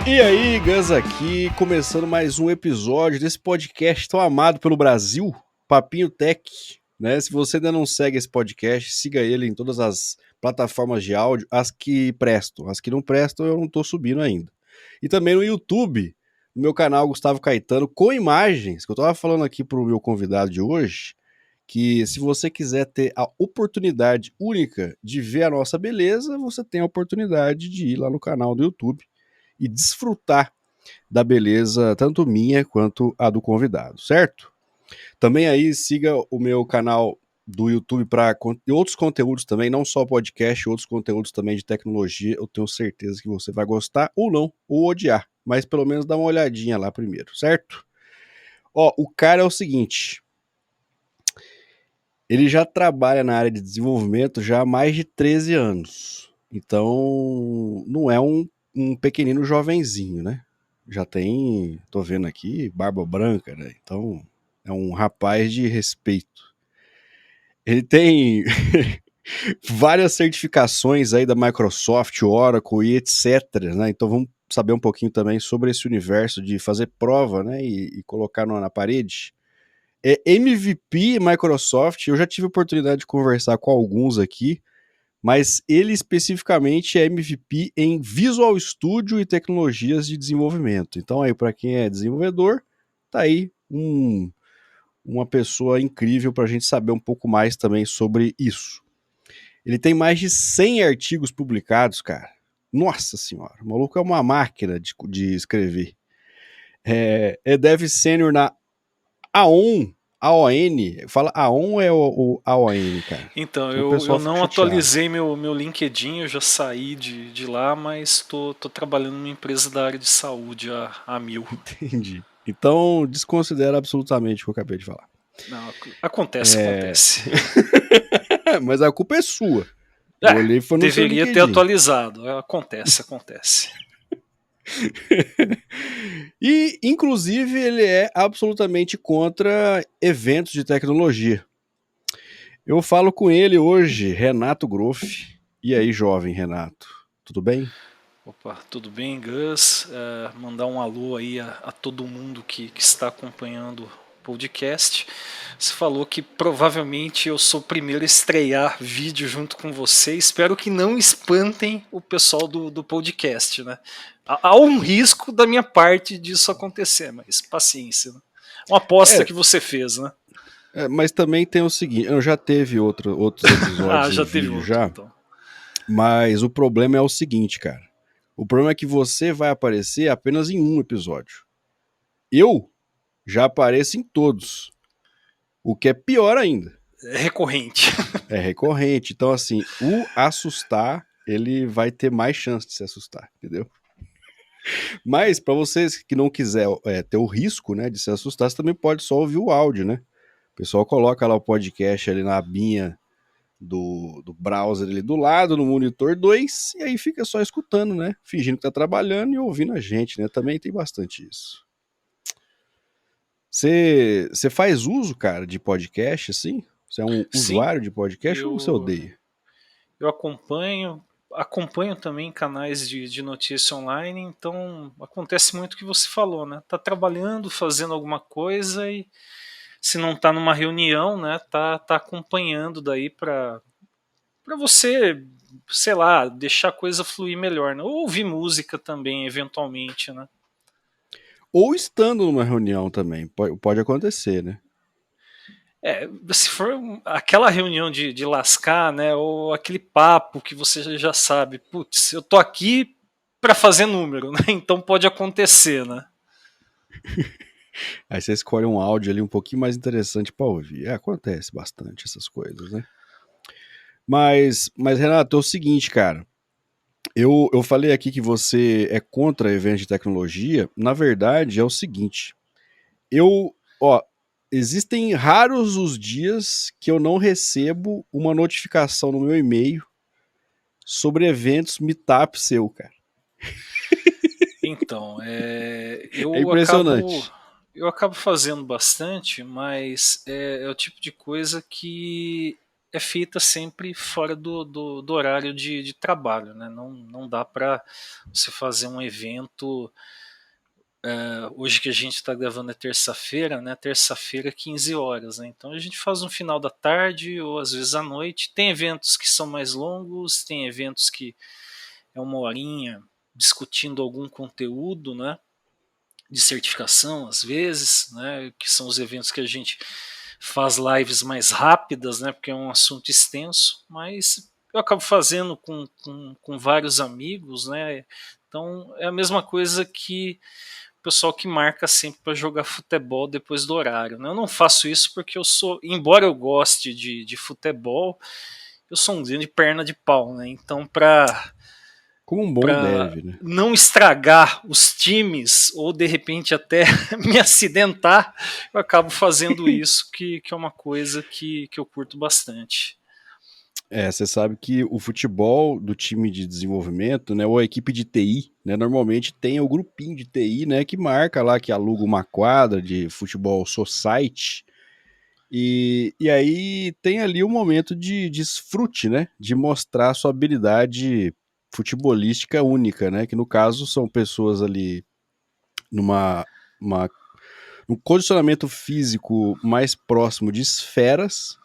E aí, Gus aqui, começando mais um episódio desse podcast tão amado pelo Brasil, Papinho Tech, né? Se você ainda não segue esse podcast, siga ele em todas as plataformas de áudio, as que prestam, as que não prestam eu não tô subindo ainda. E também no YouTube, no meu canal Gustavo Caetano, com imagens, que eu tava falando aqui pro meu convidado de hoje, que se você quiser ter a oportunidade única de ver a nossa beleza, você tem a oportunidade de ir lá no canal do YouTube e desfrutar da beleza, tanto minha quanto a do convidado, certo? Também aí siga o meu canal do YouTube para outros conteúdos também, não só podcast, outros conteúdos também de tecnologia. Eu tenho certeza que você vai gostar ou não, ou odiar, mas pelo menos dá uma olhadinha lá primeiro, certo? Ó, o cara é o seguinte, ele já trabalha na área de desenvolvimento já há mais de 13 anos. Então, não é um pequenino jovenzinho, né? Já tem, tô vendo aqui, barba branca, né? Então, é um rapaz de respeito. Ele tem várias certificações aí da Microsoft, Oracle e etc, né? Então, vamos saber um pouquinho também sobre esse universo de fazer prova, né? E colocar na parede. É MVP Microsoft, eu já tive a oportunidade de conversar com alguns aqui, mas ele especificamente é MVP em Visual Studio e tecnologias de desenvolvimento. Então aí para quem é desenvolvedor, tá aí uma pessoa incrível para a gente saber um pouco mais também sobre isso. Ele tem mais de 100 artigos publicados, cara. Nossa senhora, o maluco é uma máquina de escrever. É dev sênior na AON, AON, fala AON é o AON, cara. Então, O eu pessoal fica não chateado. atualizei meu LinkedIn, eu já saí de lá, mas tô trabalhando numa empresa da área de saúde há mil. Entendi. Então, desconsidera absolutamente o que eu acabei de falar. Não, acontece. Mas a culpa é sua. Eu É, olhei e foi no seu deveria ter LinkedIn. atualizado. Acontece. E, inclusive, ele é absolutamente contra eventos de tecnologia. Eu falo com ele hoje, Renato Groff. E aí, jovem Renato, tudo bem? Opa, tudo bem, Gus? Mandar um alô aí a todo mundo que está acompanhando o podcast. Você falou que provavelmente eu sou o primeiro a estrear vídeo junto com você. Espero que não espantem o pessoal do podcast, né? Há um risco da minha parte disso acontecer, mas paciência. Né? Uma aposta É, que você fez, né? mas também tem o seguinte, eu já teve outros episódios em Já teve vídeo outro, já, então. mas o problema é o seguinte, cara. O problema é que você vai aparecer apenas em um episódio. Eu já apareço em todos. O que é pior ainda. É recorrente. É recorrente. Então, assim, o assustar, ele vai ter mais chance de se assustar, entendeu? Mas, para vocês que não quiser ter o risco, né, de se assustar, você também pode só ouvir o áudio, né? O pessoal coloca lá o podcast ali na abinha do browser ali do lado, no monitor 2 e aí fica só escutando, né? Fingindo que tá trabalhando e ouvindo a gente, né? Também tem bastante isso. Você faz uso, cara, de podcast, assim? Você é um Sim, usuário de podcast ou você eu odeia? Eu acompanho também canais de notícia online, então acontece muito o que você falou, né? Tá trabalhando, fazendo alguma coisa e se não tá numa reunião, né, tá acompanhando daí para você, sei lá, deixar a coisa fluir melhor, né? Ou ouvir música também, eventualmente, né? Ou estando numa reunião também, pode acontecer, né? Se for aquela reunião de lascar, né, ou aquele papo que você já sabe, putz, eu tô aqui para fazer número, né? Então pode acontecer, né? Aí você escolhe um áudio ali um pouquinho mais interessante para ouvir. Acontece bastante essas coisas, né? Mas Renato, é o seguinte, cara. Eu falei aqui que você é contra eventos de tecnologia. Na verdade, é o seguinte. Ó, existem raros os dias que eu não recebo uma notificação no meu e-mail sobre eventos meetup seu, cara. Então, É impressionante. eu acabo fazendo bastante, mas é o tipo de coisa que é feita sempre fora do horário de trabalho, né? Não dá para você fazer um evento. Hoje que a gente está gravando é terça-feira, né? Terça-feira, 15 horas, né? Então a gente faz no final da tarde ou às vezes à noite. Tem eventos que são mais longos, tem eventos que é uma horinha discutindo algum conteúdo, né? De certificação, às vezes, né? Que são os eventos que a gente faz lives mais rápidas, né? Porque é um assunto extenso, mas eu acabo fazendo com vários amigos, né? Então é a mesma coisa que o pessoal que marca sempre para jogar futebol depois do horário. Né? Eu não faço isso porque eu sou, embora eu goste de futebol, eu sou um grande perna de pau, né? Então, Como um bom para deve, né? não estragar os times ou de repente até me acidentar, eu acabo fazendo isso, que é uma coisa que eu curto bastante. Você sabe que o futebol do time de desenvolvimento, né, ou a equipe de TI, né, normalmente tem o grupinho de TI, né, que marca lá, que aluga uma quadra de futebol society, e aí tem ali um momento de desfrute, né, de mostrar sua habilidade futebolística única, né, que no caso são pessoas ali numa uma, um condicionamento físico mais próximo de esferas,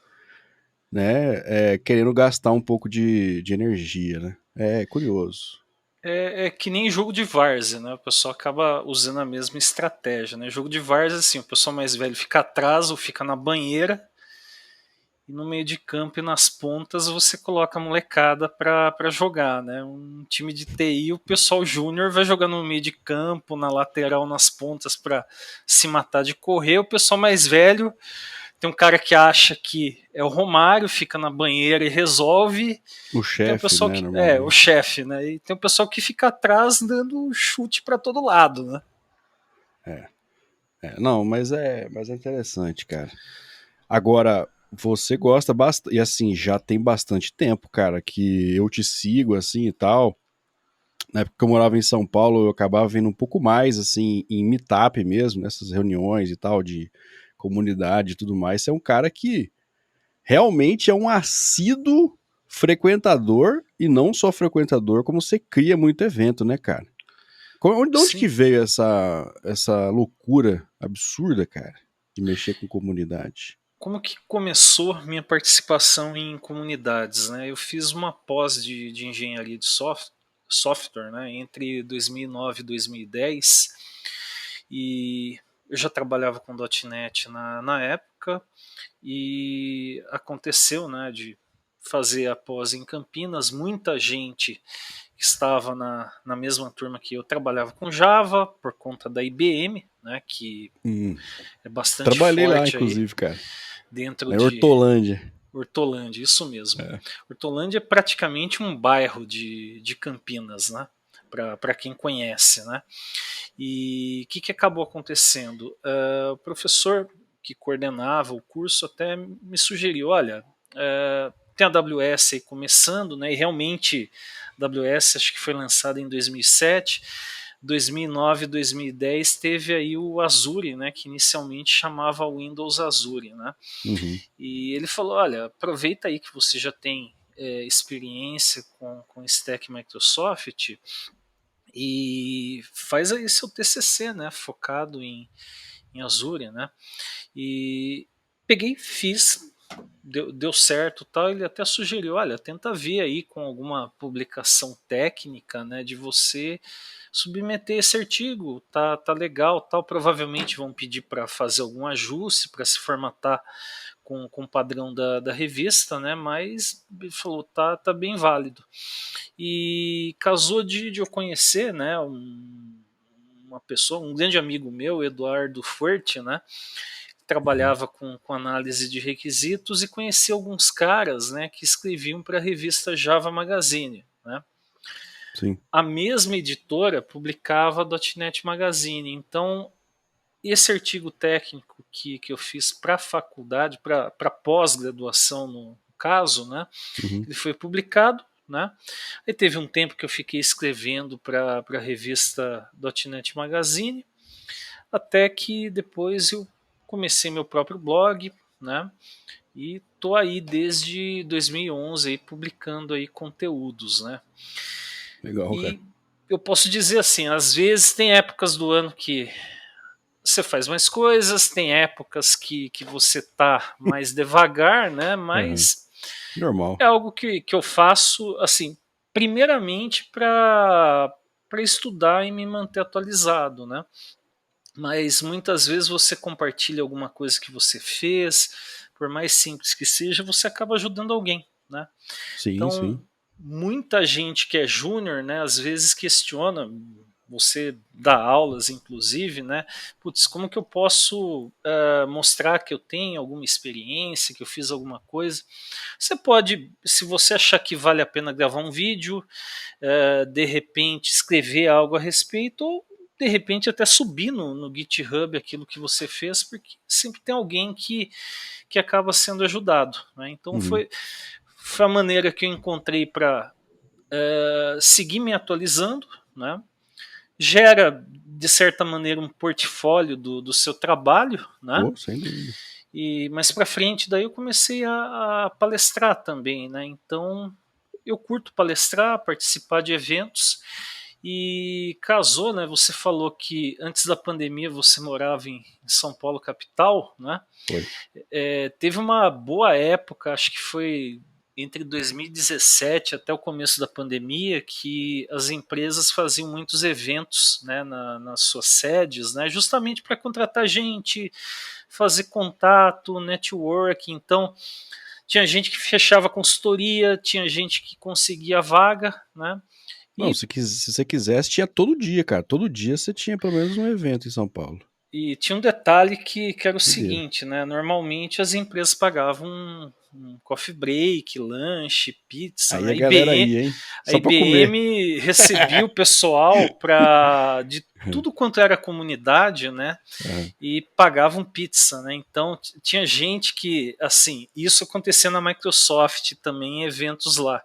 né, querendo gastar um pouco de energia, né? É curioso. É que nem jogo de várzea, né? O pessoal acaba usando a mesma estratégia, né? Jogo de várzea, assim, o pessoal mais velho fica atrás ou fica na banheira, e no meio de campo e nas pontas você coloca a molecada para jogar, né? Um time de TI, o pessoal júnior vai jogar no meio de campo, na lateral, nas pontas para se matar de correr. O pessoal mais velho tem um cara que acha que é o Romário, fica na banheira e resolve. O E tem o chefe, pessoal né, que é o normalmente. chefe, né? E tem o pessoal que fica atrás dando chute para todo lado, né? É, não, mas é interessante, cara. Agora, você gosta bastante, e assim, já tem bastante tempo, cara, que eu te sigo, assim, e tal. Na época que eu morava em São Paulo, eu acabava vendo um pouco mais, assim, em meetup mesmo, nessas reuniões e tal, de comunidade e tudo mais. Você é um cara que realmente é um assíduo frequentador, e não só frequentador, como você cria muito evento, né, cara? De onde que Sim. veio essa loucura absurda, cara, de mexer com comunidade? Como que começou minha participação em comunidades? Né? Eu fiz uma pós de engenharia de software, né, entre 2009 e 2010 e eu já trabalhava com .NET na época e aconteceu, né, de fazer a pós em Campinas. Muita gente que estava na mesma turma que eu trabalhava com Java por conta da IBM, né, que Hum, é bastante trabalhei lá, forte aí inclusive, cara. dentro É de Hortolândia. Hortolândia, isso mesmo. É. Hortolândia é praticamente um bairro de Campinas, né? Para quem conhece, né? E o que acabou acontecendo? O professor que coordenava o curso até me sugeriu, olha, tem a AWS aí começando, né? E realmente a AWS acho que foi lançada em 2007. 2009 e 2010 teve aí o Azure, né, que inicialmente chamava Windows Azure, né? Uhum. E ele falou: olha, aproveita aí que você já tem experiência com Stack Microsoft e faz aí seu TCC, né, focado em Azure, né? E peguei, fiz, deu certo, tal. Ele até sugeriu: olha, tenta ver aí com alguma publicação técnica, né, de você submeter esse artigo, tá legal, tal. Provavelmente vão pedir para fazer algum ajuste para se formatar com o padrão da revista, né? Mas ele falou, tá bem válido. E casou de eu conhecer, né? Uma pessoa, um grande amigo meu, Eduardo Fuerte, né? Uhum. Trabalhava com análise de requisitos e conheci alguns caras, né? Que escreviam para a revista Java Magazine, né? Sim. A mesma editora publicava .NET Magazine, então esse artigo técnico que eu fiz para a faculdade, para pós-graduação no caso, né, Uhum. ele foi publicado. Né? Aí teve um tempo que eu fiquei escrevendo para a revista .NET Magazine, até que depois eu comecei meu próprio blog, né? E tô aí desde 2011 aí, publicando aí conteúdos, né? Legal, cara. E eu posso dizer assim, às vezes tem épocas do ano que você faz mais coisas, tem épocas que você tá mais devagar, né? Uhum. Mas Normal. é algo que eu faço, assim, primeiramente para estudar e me manter atualizado, né? Mas muitas vezes você compartilha alguma coisa que você fez, por mais simples que seja, você acaba ajudando alguém, né? Sim, sim. Então, muita gente que é júnior, né, às vezes questiona, você dá aulas, inclusive, né? Putz, como que eu posso mostrar que eu tenho alguma experiência, que eu fiz alguma coisa? Você pode, se você achar que vale a pena gravar um vídeo, de repente escrever algo a respeito, ou de repente até subir no GitHub aquilo que você fez, porque sempre tem alguém que acaba sendo ajudado, né? Então Uhum. foi a maneira que eu encontrei para seguir me atualizando, né? Gera, de certa maneira, um portfólio do seu trabalho, né? Pô, sem dúvida. E mais para frente, daí eu comecei a palestrar também, né? Então, eu curto palestrar, participar de eventos e casou, né? Você falou que antes da pandemia você morava em São Paulo capital, né? Foi. Teve uma boa época, acho que foi entre 2017 até o começo da pandemia, que as empresas faziam muitos eventos, né, nas suas sedes, né, justamente para contratar gente, fazer contato, network. Então, tinha gente que fechava consultoria, tinha gente que conseguia vaga, né? Não, E, se você quisesse, tinha todo dia, cara. Todo dia você tinha pelo menos um evento em São Paulo. e tinha um detalhe que era o Doideira. seguinte, né? Normalmente as empresas pagavam um coffee break, lanche, pizza, Aí né? a galera ia, hein? A Só pra comer. IBM recebia o pessoal de tudo quanto era comunidade, né? Aham. E pagavam pizza, né? Então tinha gente que, assim, isso acontecia na Microsoft também em eventos lá.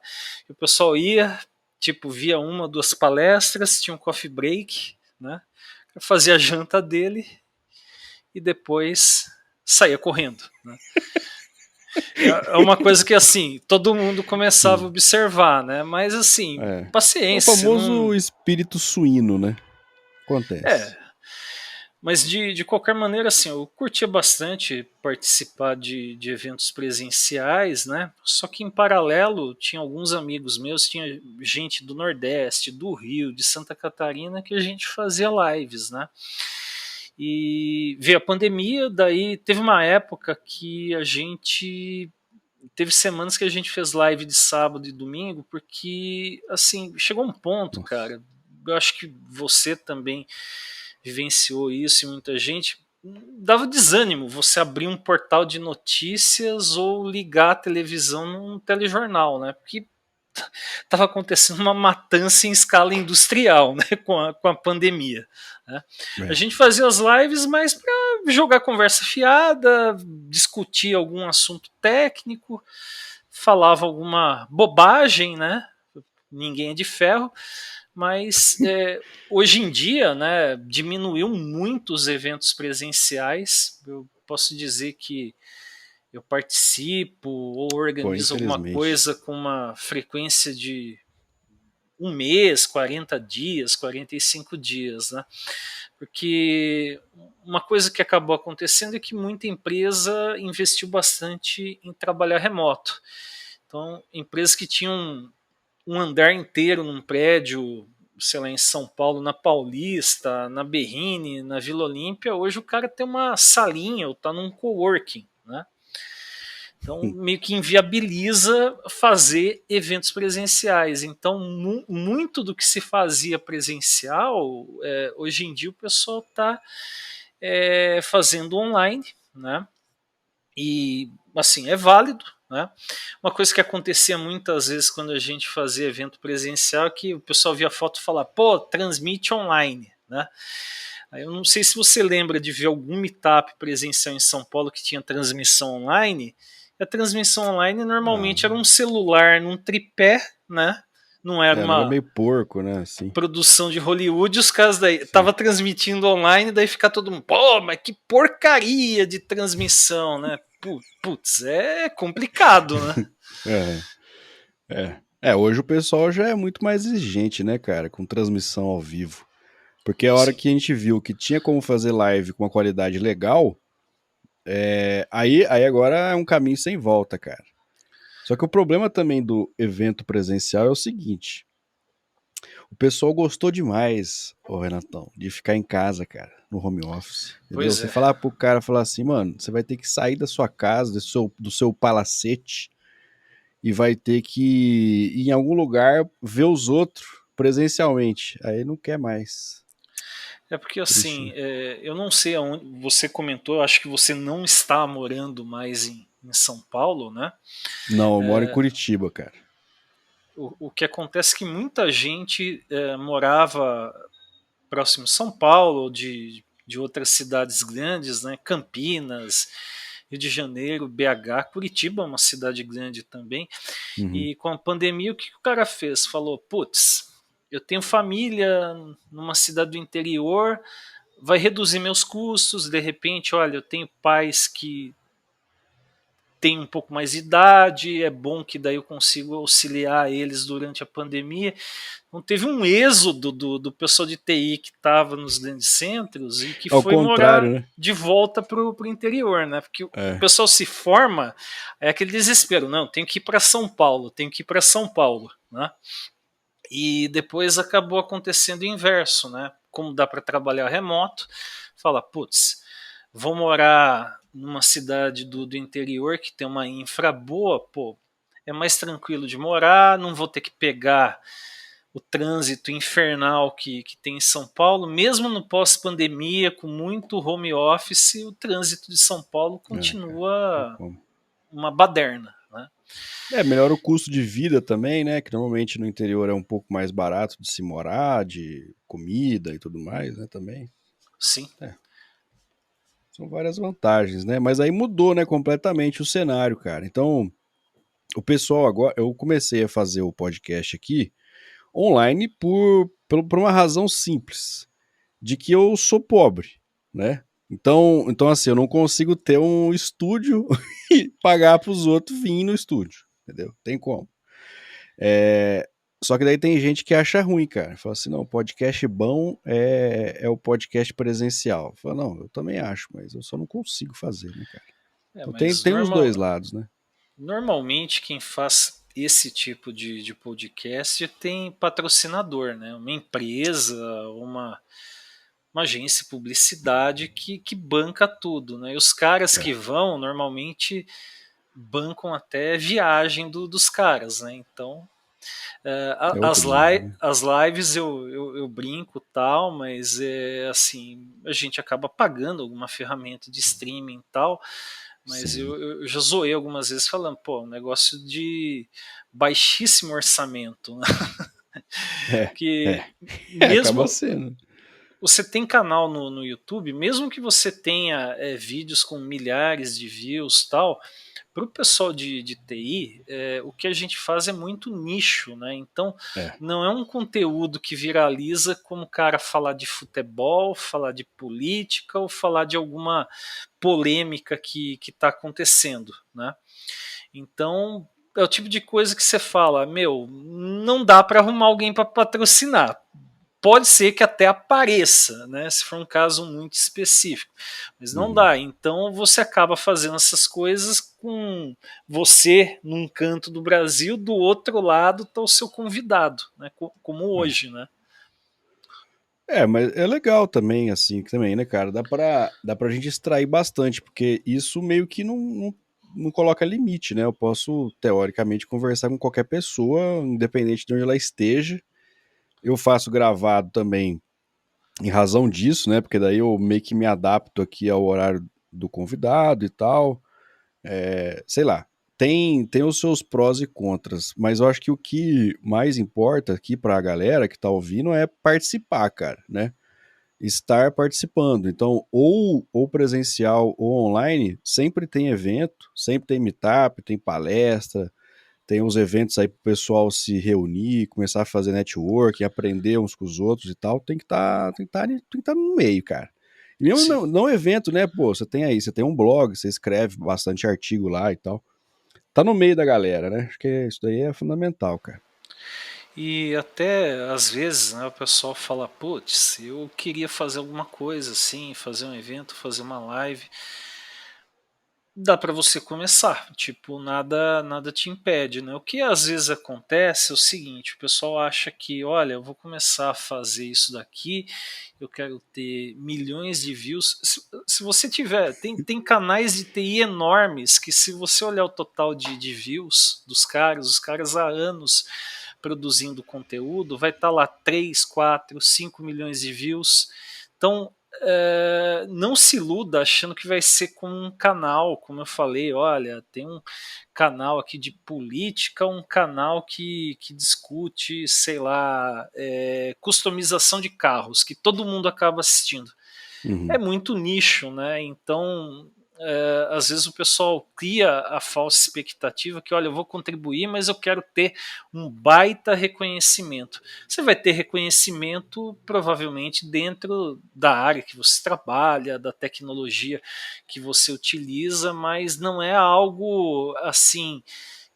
E o pessoal ia, tipo, via uma ou duas palestras, tinha um coffee break, né? Fazia a janta dele e depois saía correndo, né? É uma coisa que assim todo mundo começava a observar, né? Mas assim, É. É o paciência, famoso não espírito suíno, né? é. Acontece. Mas de qualquer maneira, assim, eu curtia bastante participar de eventos presenciais, né? Só que em paralelo tinha alguns amigos meus, tinha gente do Nordeste, do Rio, de Santa Catarina que a gente fazia lives, né? E veio a pandemia, daí teve uma época que a gente teve semanas que a gente fez live de sábado e domingo, porque assim, chegou um ponto, Nossa. cara. Eu acho que você também vivenciou isso e muita gente. Dava desânimo você abrir um portal de notícias ou ligar a televisão num telejornal, né? Porque estava acontecendo uma matança em escala industrial, né, com a pandemia. Né? A É. gente fazia as lives mais para jogar conversa fiada, discutir algum assunto técnico, falava alguma bobagem, né? Ninguém é de ferro, mas hoje em dia, né, diminuiu muito os eventos presenciais. Eu posso dizer que eu participo ou Pô, organizo alguma infelizmente. coisa com uma frequência de um mês, 40 dias, 45 dias, né? Porque uma coisa que acabou acontecendo é que muita empresa investiu bastante em trabalhar remoto. Então, empresas que tinham um andar inteiro num prédio, sei lá, em São Paulo, na Paulista, na Berrine, na Vila Olímpia, hoje o cara tem uma salinha ou tá num coworking, né? Então, meio que inviabiliza fazer eventos presenciais. Então, muito do que se fazia presencial, hoje em dia o pessoal está fazendo online, né? E, assim, é válido, né? Uma coisa que acontecia muitas vezes quando a gente fazia evento presencial é que o pessoal via foto e falava, pô, transmite online, né? Aí eu não sei se você lembra de ver algum meetup presencial em São Paulo que tinha transmissão online. A transmissão online Ah, normalmente era um celular num tripé, né? Não era ela era uma meio porco, né? Assim. produção de Hollywood, os caras daí Sim. tava transmitindo online, daí fica todo mundo, pô, mas que porcaria de transmissão, né? putz, é complicado, né? Hoje o pessoal já é muito mais exigente, né, cara, com transmissão ao vivo. Porque a hora Sim. que a gente viu que tinha como fazer live com uma qualidade legal, aí agora é um caminho sem volta, cara. Só que o problema também do evento presencial é o seguinte: o pessoal gostou demais, ô Renatão, de ficar em casa, cara, no home office. Entendeu? Pois Você é. falar pro cara, falar assim, mano, você vai ter que sair da sua casa, do seu palacete, e vai ter que ir em algum lugar ver os outros presencialmente. Aí não quer mais. É porque Triste, assim, né? eu não sei aonde você comentou, acho que você não está morando mais em São Paulo, né? Não, eu moro em Curitiba, cara. O que acontece é que muita gente morava próximo de São Paulo, ou de outras cidades grandes, né? Campinas, Rio de Janeiro, BH, Curitiba é uma cidade grande também. Uhum. E com a pandemia, o que o cara fez? Falou, putz, eu tenho família numa cidade do interior, vai reduzir meus custos, de repente, olha, eu tenho pais que têm um pouco mais de idade, é bom que daí eu consigo auxiliar eles durante a pandemia. Então teve um êxodo do pessoal de TI que estava nos grandes centros e que Ao foi contrário, morar né? de volta para o interior, né? Porque o É. pessoal se forma, é aquele desespero, não, tenho que ir para São Paulo, tenho que ir para São Paulo, né? E depois acabou acontecendo o inverso, né? Como dá para trabalhar remoto, fala, putz, vou morar numa cidade do interior que tem uma infra boa, pô, é mais tranquilo de morar, não vou ter que pegar o trânsito infernal que tem em São Paulo, mesmo no pós-pandemia, com muito home office, o trânsito de São Paulo Cara, tem continua como. uma baderna, né? Melhora o custo de vida também, né? Que normalmente no interior é um pouco mais barato de se morar, de comida e tudo mais, né? Também. Sim. É, são várias vantagens, né? Mas aí mudou, né, completamente o cenário, cara. Então, o pessoal agora, eu comecei a fazer o podcast aqui online por uma razão simples, de que eu sou pobre, né? Então assim, eu não consigo ter um estúdio e pagar para os outros virem no estúdio, entendeu? Tem como. É, só que daí tem gente que acha ruim, cara. Fala assim, não, podcast bom é o podcast presencial. Fala, não, eu também acho, mas eu só não consigo fazer, né, cara? Então tem, Mas tem os dois lados, né? normalmente quem faz esse tipo de podcast tem patrocinador, né? Uma empresa, uma agência de publicidade que banca tudo, né? E os caras É, que vão normalmente bancam até viagem dos caras, né? Então é outro nível, né? as lives eu brinco tal, mas assim a gente acaba pagando alguma ferramenta de streaming e tal. Mas Sim. eu já zoei algumas vezes falando, pô, um negócio de baixíssimo orçamento, né? É, é. Que Acaba mesmo sendo. você tem canal no YouTube, mesmo que você tenha vídeos com milhares de views tal, para o pessoal de TI, o que a gente faz é muito nicho, né? Então É. não é um conteúdo que viraliza como o cara falar de futebol, falar de política ou falar de alguma polêmica que está acontecendo, né? Então é o tipo de coisa que você fala, meu, não dá para arrumar alguém para patrocinar. Pode ser que até apareça, né? Se for um caso muito específico, mas não Uhum. dá. Então você acaba fazendo essas coisas com você num canto do Brasil, do outro lado está o seu convidado, né? Como É. hoje, né? Mas é legal também, assim, também, né, cara? Dá pra gente extrair bastante, porque isso meio que não coloca limite, né? Eu posso, teoricamente, conversar com qualquer pessoa, independente de onde ela esteja. Eu faço gravado também em razão disso, né? Porque daí eu meio que me adapto aqui ao horário do convidado e tal. Sei lá. Tem os seus prós e contras, mas eu acho que o que mais importa aqui pra galera que tá ouvindo é participar, cara, né? Estar participando. Então, ou presencial ou online, sempre tem evento, sempre tem meetup, tem palestra, tem uns eventos aí pro pessoal se reunir, começar a fazer networking, aprender uns com os outros e tal. Tem que estar no meio, cara. E mesmo Sim. não evento, né? Pô, você tem um blog, você escreve bastante artigo lá e tal. Tá no meio da galera, né? Acho que isso daí é fundamental, cara. E até às vezes, né, o pessoal fala, putz, eu queria fazer alguma coisa assim, fazer um evento, fazer uma live. Dá para você começar, tipo, nada te impede, né? O que às vezes acontece é o seguinte, o pessoal acha que, olha, eu vou começar a fazer isso daqui, eu quero ter milhões de views. Se você tiver, tem canais de TI enormes que se você olhar o total de views dos caras, os caras há anos produzindo conteúdo, vai estar lá 3, 4, 5 milhões de views. Então, não se iluda achando que vai ser com um canal, como eu falei, olha, tem um canal aqui de política, um canal que discute, sei lá, customização de carros, que todo mundo acaba assistindo. É Uhum. muito nicho, né? Então, às vezes o pessoal cria a falsa expectativa que, olha, eu vou contribuir, mas eu quero ter um baita reconhecimento. Você vai ter reconhecimento provavelmente dentro da área que você trabalha, da tecnologia que você utiliza, mas não é algo assim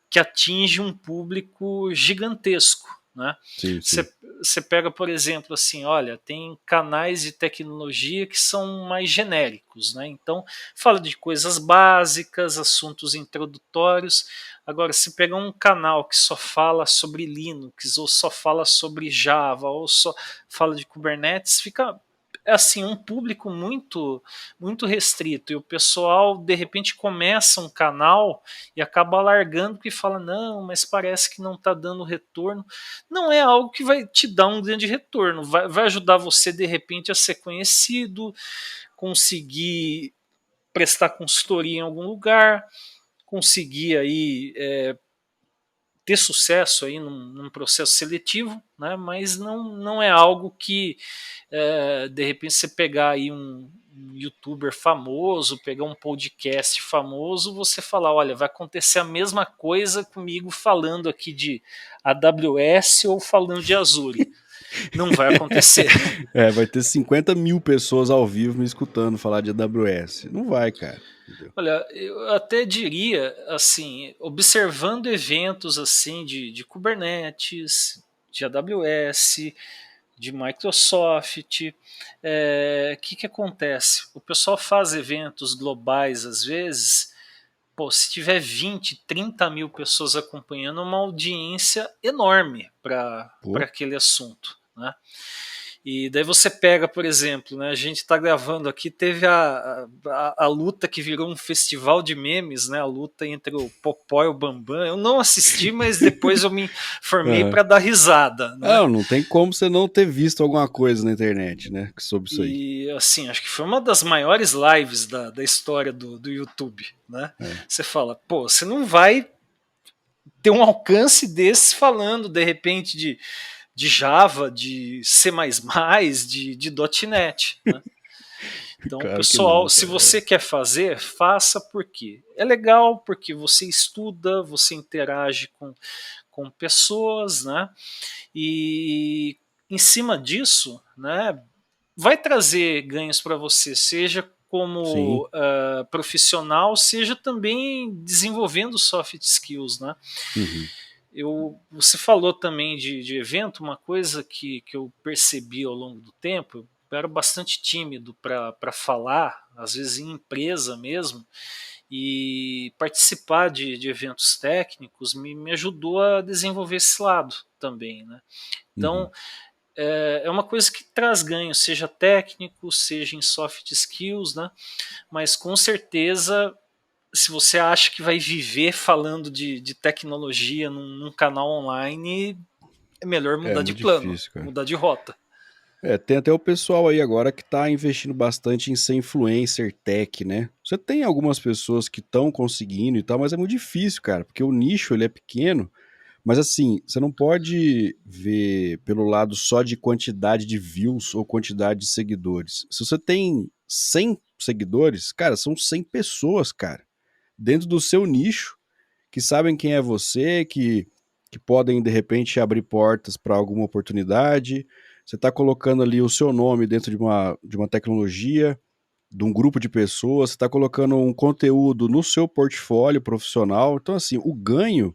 que atinge um público gigantesco, né? Sim, sim. Você pega, por exemplo, assim, olha, tem canais de tecnologia que são mais genéricos, né? Então, fala de coisas básicas, assuntos introdutórios. Agora, se pegar um canal que só fala sobre Linux, ou só fala sobre Java, ou só fala de Kubernetes, fica assim um público muito restrito, e o pessoal de repente começa um canal e acaba largando porque fala, não, mas parece que não está dando retorno. Não é algo que vai te dar um grande retorno, vai ajudar você de repente a ser conhecido, conseguir prestar consultoria em algum lugar, conseguir aí ter sucesso aí num processo seletivo, né? Mas não é algo que de repente você pegar aí um youtuber famoso, pegar um podcast famoso, você falar, olha, vai acontecer a mesma coisa comigo falando aqui de AWS ou falando de Azure. Não vai acontecer. Vai ter 50 mil pessoas ao vivo me escutando falar de AWS. Não vai, cara. Entendeu? Olha, eu até diria, assim, observando eventos assim de Kubernetes, de AWS, de Microsoft, que acontece? O pessoal faz eventos globais às vezes, pô, se tiver 20, 30 mil pessoas acompanhando, é uma audiência enorme para Pô. aquele assunto, né? E daí você pega, por exemplo, né, a gente está gravando aqui, teve a luta que virou um festival de memes, né, a luta entre o Popó e o Bambam. Eu não assisti, mas depois eu me formei Uhum. para dar risada, né? Não tem como você não ter visto alguma coisa na internet, né? Sobre isso aí. E assim, acho que foi uma das maiores lives da história do YouTube, né? É. Você fala, pô, você não vai ter um alcance desse falando de repente de Java, de C++, de .NET, né? Então, Claro que pessoal, não, se cara. você quer fazer, faça porque é legal, porque você estuda, você interage com pessoas, né? E em cima disso, né, vai trazer ganhos para você, seja Sim. como profissional, seja também desenvolvendo soft skills, né? Uhum. Você falou também de evento, uma coisa que eu percebi ao longo do tempo, eu era bastante tímido para falar, às vezes em empresa mesmo, e participar de eventos técnicos me ajudou a desenvolver esse lado também, né? Uhum. Então, é uma coisa que traz ganho, seja técnico, seja em soft skills, né? Mas com certeza, se você acha que vai viver falando de tecnologia num canal online, é melhor É mudar de muito plano, difícil, cara. mudar de rota. Tem até o pessoal aí agora que tá investindo bastante em ser influencer tech, né? Você tem algumas pessoas que estão conseguindo e tal, mas é muito difícil, cara, porque o nicho ele é pequeno. Mas assim, você não pode ver pelo lado só de quantidade de views ou quantidade de seguidores. Se você tem 100 seguidores, cara, são 100 pessoas, cara, dentro do seu nicho, que sabem quem é você, que podem de repente abrir portas para alguma oportunidade. Você está colocando ali o seu nome dentro de uma tecnologia. de um grupo de pessoas, você está colocando um conteúdo no seu portfólio profissional. Então, assim, o ganho,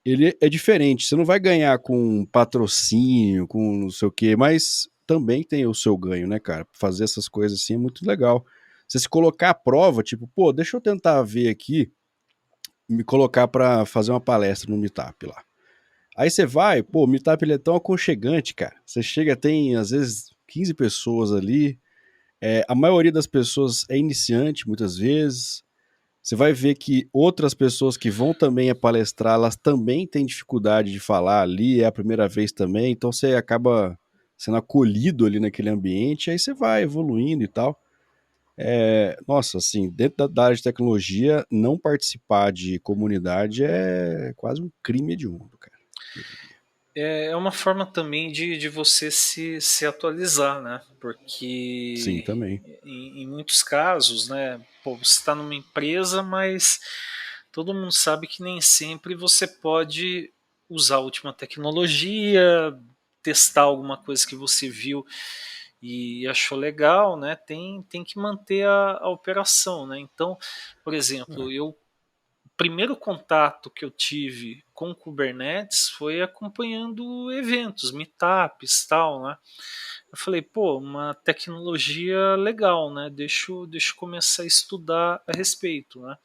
ele é diferente. Você não vai ganhar com patrocínio, com não sei o quê, mas também tem o seu ganho, né, cara? Fazer essas coisas assim é muito legal. Você se colocar à prova, tipo, pô, deixa eu tentar ver aqui, me colocar para fazer uma palestra no Meetup lá. Aí você vai, pô, o Meetup ele é tão aconchegante, cara. Você chega, tem às vezes 15 pessoas ali. A maioria das pessoas é iniciante, muitas vezes. Você vai ver que outras pessoas que vão também a palestrar, elas também têm dificuldade de falar ali, é a primeira vez também, então você acaba sendo acolhido ali naquele ambiente, aí você vai evoluindo e tal. Nossa, assim, dentro da área de tecnologia, não participar de comunidade é quase um crime hediondo, cara. Eu diria. É uma forma também de você se atualizar, né? Sim, Porque também. em muitos casos, né? Pô, você está numa empresa, mas todo mundo sabe que nem sempre você pode usar a última tecnologia, testar alguma coisa que você viu e achou legal, né? Tem que manter a operação, né? Então, por exemplo, É, eu primeiro contato que eu tive com Kubernetes foi acompanhando eventos, meetups, tal, né? Eu falei, pô, uma tecnologia legal, né? Deixa eu começar a estudar a respeito, né?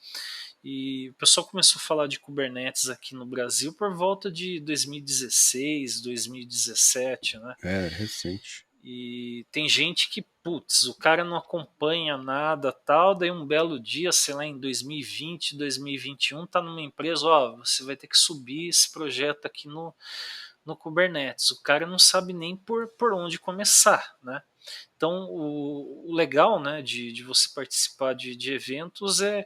E o pessoal começou a falar de Kubernetes aqui no Brasil por volta de 2016, 2017, né? recente. E tem gente que, putz, o cara não acompanha nada, tal, daí um belo dia, sei lá, em 2020, 2021, tá numa empresa, ó, você vai ter que subir esse projeto aqui no Kubernetes. O cara não sabe nem por onde começar, né? Então, o legal, né, de você participar de eventos é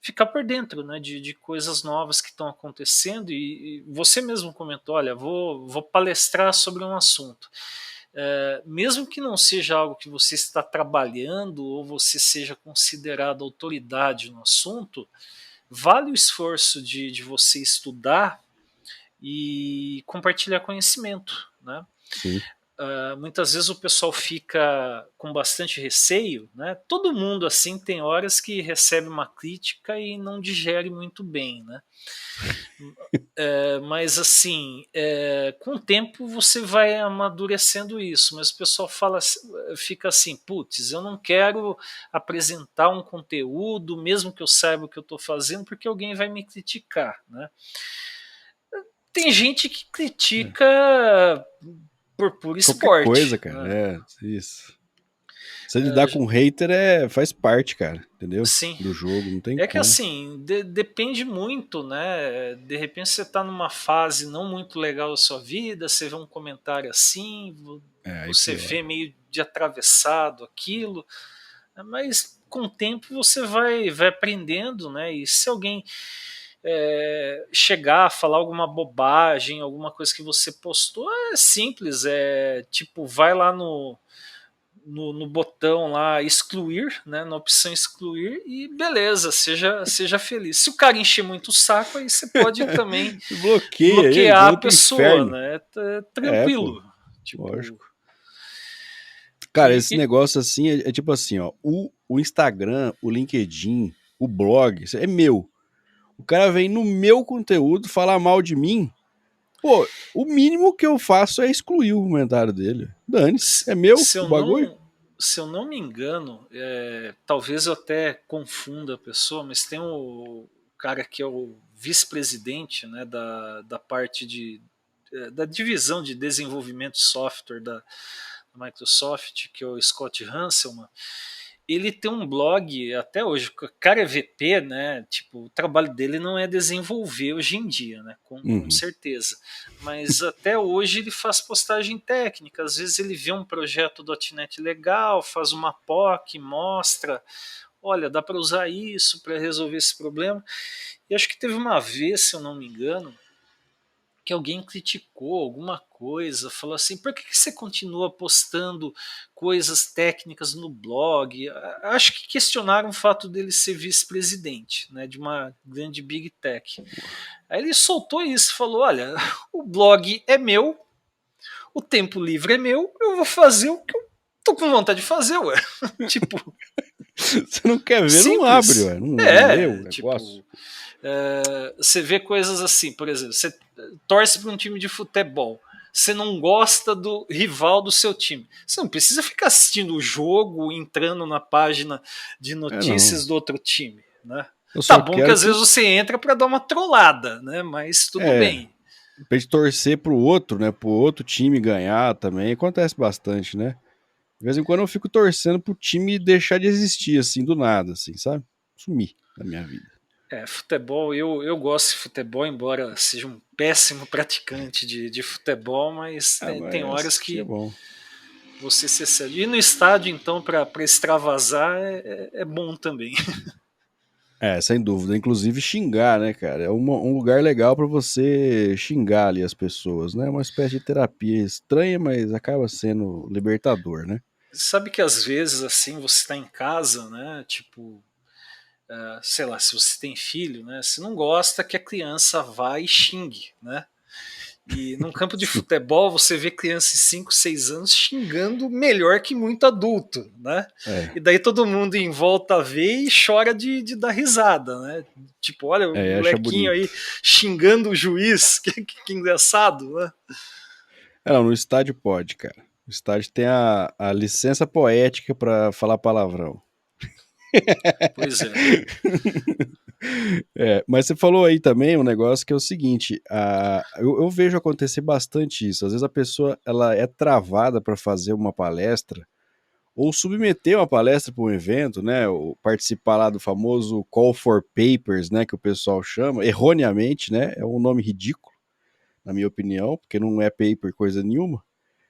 ficar por dentro, né, de coisas novas que estão acontecendo e você mesmo comentou, olha, vou palestrar sobre um assunto. Mesmo que não seja algo que você está trabalhando ou você seja considerado autoridade no assunto, vale o esforço de você estudar e compartilhar conhecimento, né? Sim. Muitas vezes o pessoal fica com bastante receio, né? Todo mundo assim tem horas que recebe uma crítica e não digere muito bem, né? Mas assim, com o tempo você vai amadurecendo isso, mas o pessoal fica assim, putz, eu não quero apresentar um conteúdo, mesmo que eu saiba o que eu estou fazendo, porque alguém vai me criticar, né? Tem gente que É. critica por puro Qualquer coisa, esporte, cara. né? Isso. Você lidar com hater faz parte, cara, entendeu? Sim, Do jogo, não tem é que como. assim, depende muito, né? De repente você está numa fase não muito legal da sua vida, você vê um comentário assim, Aí você vê piora. meio de atravessado aquilo, mas com o tempo você vai aprendendo, né? E se alguém chegar a falar alguma bobagem, alguma coisa que você postou, é simples, é tipo, vai lá no botão lá excluir, né, na opção excluir e beleza, seja feliz. Se o cara encher muito o saco, aí você pode também Bloqueia ele, bloquear a manda pro pessoa, inferno. né? Pô, Tranquilo. Tipo, lógico. Cara, esse e negócio assim é tipo assim, ó. O Instagram, o LinkedIn, o blog, isso é meu. O cara vem no meu conteúdo falar mal de mim. Pô, o mínimo que eu faço é excluir o comentário dele. Dane-se. se, É meu se o eu bagulho? não se eu não me engano, talvez eu até confunda a pessoa, mas tem o cara que é o vice-presidente, né, da parte da divisão de desenvolvimento de software da Microsoft, que é o Scott Hanselman. Ele tem um blog até hoje, o cara é VP, né? Tipo, o trabalho dele não é desenvolver hoje em dia, né? Com Uhum. certeza. Mas até hoje ele faz postagem técnica. Às vezes ele vê um projeto .NET legal, faz uma POC, mostra, olha, dá para usar isso para resolver esse problema. E acho que teve uma vez, se eu não me engano, que alguém criticou alguma coisa, falou assim: por que você continua postando coisas técnicas no blog? Acho que questionaram o fato dele ser vice-presidente, né, de uma grande big tech. Aí ele soltou isso, falou: olha, o blog é meu, o tempo livre é meu, eu vou fazer o que eu Tô com vontade de fazer, ué. Tipo, Você não quer ver, não abre, simples. ué. Não lê o negócio. Tipo, você vê coisas assim, por exemplo, você torce para um time de futebol, você não gosta do rival do seu time. Você não precisa ficar assistindo o jogo, entrando na página de É, não. notícias do outro time, né? Eu Tá só bom que quero às que vezes você entra para dar uma trollada, né? Mas tudo É, bem. pra gente torcer pro outro, né? Pro outro time ganhar também. Acontece bastante, né? De vez em quando eu fico torcendo pro time deixar de existir, assim, do nada, assim, sabe? Sumir da minha vida. Futebol, eu gosto de futebol, embora seja um péssimo praticante de futebol, mas Ah, tem mas horas assistir é que bom. você se excede. E no estádio, então, para extravasar, é bom também. É, sem dúvida. Inclusive xingar, né, cara? É um lugar legal pra você xingar ali as pessoas, né? É uma espécie de terapia estranha, mas acaba sendo libertador, né? Sabe que às vezes, assim, você está em casa, né? Tipo, sei lá, se você tem filho, né? Você não gosta que a criança vá e xingue, né? E num campo de Sim. futebol você vê crianças de 5, 6 anos xingando melhor que muito adulto, né? É. E daí todo mundo em volta vê e chora de dar risada, né? Tipo, olha o É, acha molequinho aí bonito. xingando o juiz, que engraçado, né? É, não, no estádio pode, cara. O estádio tem a licença poética pra falar palavrão. Pois é. É, mas você falou aí também um negócio que é o seguinte, eu vejo acontecer bastante isso. Às vezes a pessoa ela é travada para fazer uma palestra ou submeter uma palestra para um evento, né? Ou participar lá do famoso Call for Papers, né? Que o pessoal chama, erroneamente, né? É um nome ridículo, na minha opinião, porque não é paper coisa nenhuma.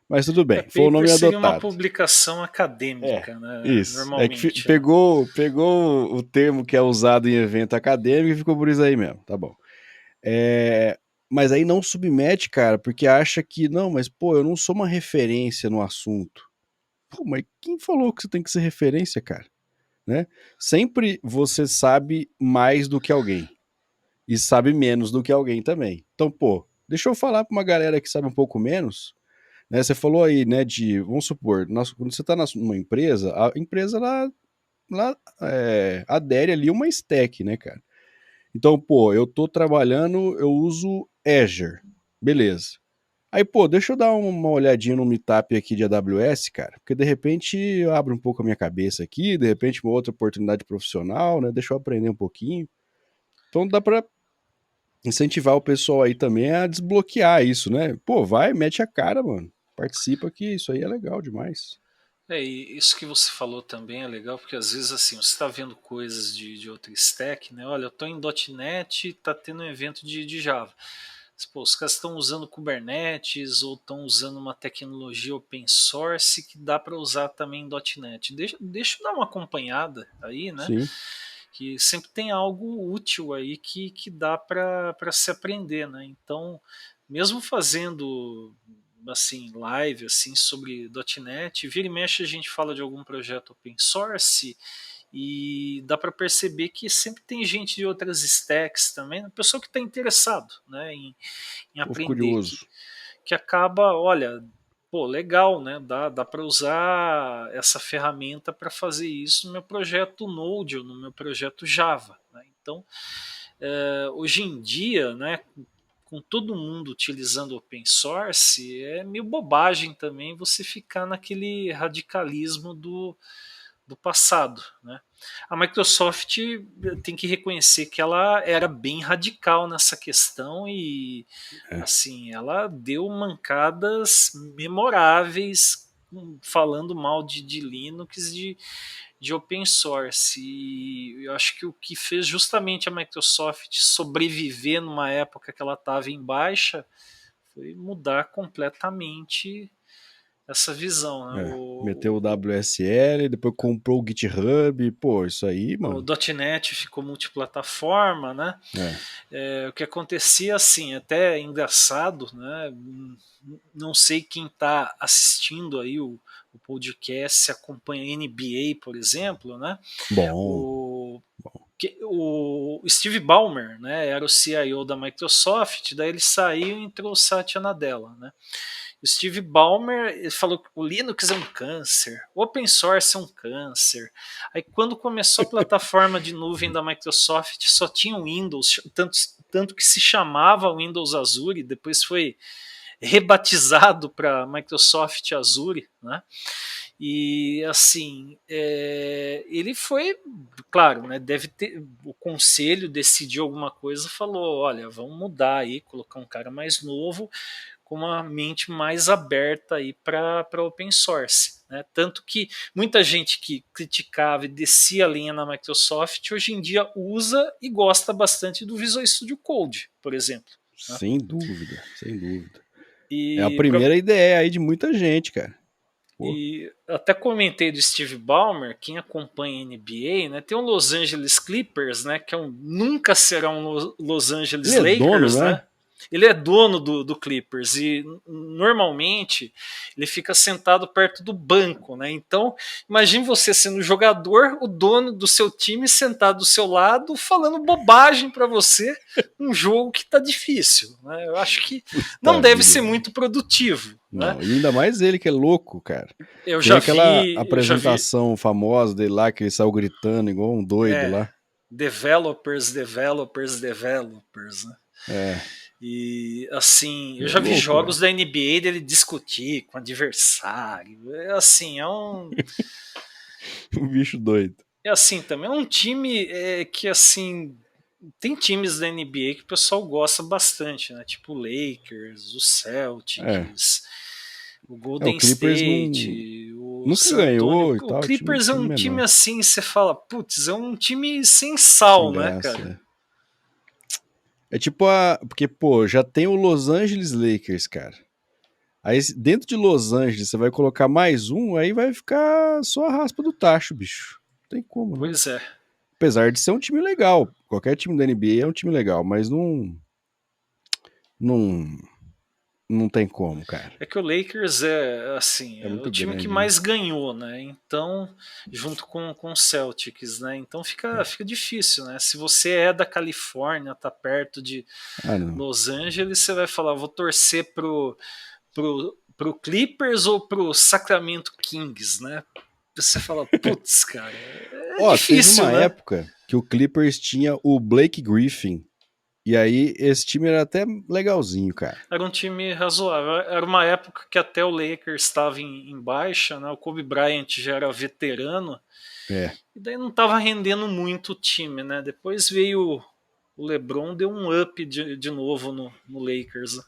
Mas tudo bem, foi o Paper nome seria uma adotado. publicação É, acadêmica, né? isso. É que Normalmente, né? pegou o termo que é usado em evento acadêmico e ficou por isso aí mesmo, tá bom. É, mas aí não submete, cara, porque acha que, não, mas pô, eu não sou uma referência no assunto. Pô, mas quem falou que você tem que ser referência, cara? Né? Sempre você sabe mais do que alguém e sabe menos do que alguém também. Então, pô, deixa eu falar pra uma galera que sabe um pouco menos, né? Você falou aí, né, de, vamos supor, quando você está numa empresa, a empresa lá adere ali uma stack, né, cara? Então, pô, eu tô trabalhando, eu uso Azure, beleza. Aí, pô, deixa eu dar uma olhadinha no meetup aqui de AWS, cara, porque de repente abre um pouco a minha cabeça aqui, de repente uma outra oportunidade profissional, né? Deixa eu aprender um pouquinho. Então dá pra incentivar o pessoal aí também a desbloquear isso, né? Pô, vai, mete a cara, mano. Participa que isso aí é legal demais. E isso que você falou também é legal, porque às vezes assim, você está vendo coisas de outra stack, né? Olha, eu estou em .NET e está tendo um evento de Java. Pô, os caras estão usando Kubernetes ou estão usando uma tecnologia open source que dá para usar também em .NET. Deixa eu dar uma acompanhada aí, né? Sim. Que sempre tem algo útil aí que dá para se aprender, né? Então, mesmo fazendo assim live assim sobre .NET, vira e mexe a gente fala de algum projeto open source e dá para perceber que sempre tem gente de outras stacks também, pessoa que está interessado, né, em Povo aprender, curioso. que acaba, olha, pô, legal, né? Dá para usar essa ferramenta para fazer isso no meu projeto Node ou no meu projeto Java. Né? Então, hoje em dia, né, com todo mundo utilizando open source, é meio bobagem também você ficar naquele radicalismo do passado. Né? A Microsoft tem que reconhecer que ela era bem radical nessa questão e É. assim ela deu mancadas memoráveis falando mal de Linux, de open source. E eu acho que o que fez justamente a Microsoft sobreviver numa época que ela estava em baixa foi mudar completamente essa visão. Né? É. Meteu o WSL, depois comprou o GitHub. Pô, isso aí, O mano. .NET ficou multiplataforma, né? É. O que acontecia assim, até engraçado, né? Não sei quem está assistindo aí o podcast se acompanha NBA, por exemplo, né? Bom. O, o Steve Ballmer, né? Era o CIO da Microsoft, daí ele saiu e entrou o Satya Nadella, né? O Steve Ballmer ele falou que o Linux é um câncer, o open source é um câncer. Aí quando começou a plataforma de nuvem da Microsoft, só tinha o Windows, tanto que se chamava Windows Azure, depois foi rebatizado para Microsoft Azure, né? E assim, ele foi, claro, né? Deve ter o conselho decidiu alguma coisa, falou, olha, vamos mudar aí, colocar um cara mais novo com uma mente mais aberta aí para open source. Né? Tanto que muita gente que criticava e descia a linha na Microsoft hoje em dia usa e gosta bastante do Visual Studio Code, por exemplo. Né? Sem dúvida, sem dúvida. É a E, primeira ideia aí de muita gente, cara. Pô. e até comentei do Steve Ballmer, quem acompanha a NBA, né, tem o Los Angeles Clippers, né, que nunca será um Los Angeles Ele é dono, Lakers, né? né? Ele é dono do Clippers e normalmente ele fica sentado perto do banco, né? Então, imagine você sendo jogador, o dono do seu time sentado do seu lado, falando bobagem para você, um jogo que tá difícil, né? Eu acho que não Puta deve ser vida. muito produtivo, né? Não, e ainda mais ele que é louco, cara. Eu Tem já aquela vi, eu já vi apresentação famosa dele lá, que ele saiu gritando igual um doido É, lá. developers, né? É, E assim, eu ele é já vi louco, jogos velho. da NBA dele discutir com o adversário. Um bicho doido. É assim também, é um time que assim tem times da NBA que o pessoal gosta bastante, né? Tipo o Lakers, o É. Celtics, o É, o Golden Clippers não, State, o nunca San Antonio. ganhou e O tal, time, Clippers é time um time menor. assim, você fala, putz, é um time sem Sem sal, né, graça. cara? É tipo a. Porque, pô, já tem o Los Angeles Lakers, cara. Aí dentro de Los Angeles você vai colocar mais um, aí vai ficar só a raspa do tacho, bicho. Não tem como, não. Pois é. Apesar de ser um time legal. Qualquer time da NBA é um time legal, mas não. Não, não tem como, cara. É que o Lakers é assim, É é o muito time que grande, né? mais ganhou, né? Então, junto com o Celtics, né? Então fica difícil, né? Se você é da Califórnia, tá perto de Ah, não. Los Angeles, você vai falar, vou torcer pro Clippers ou pro Sacramento Kings, né? Você fala, putz, cara, é Ó, teve difícil, uma né? época que o Clippers tinha o Blake Griffin. E aí esse time era até legalzinho, cara. Era um time razoável. Era uma época que até o Lakers estava em baixa, né? O Kobe Bryant já era veterano. É. E daí não estava rendendo muito o time, né? Depois veio o LeBron, deu um up de novo no Lakers.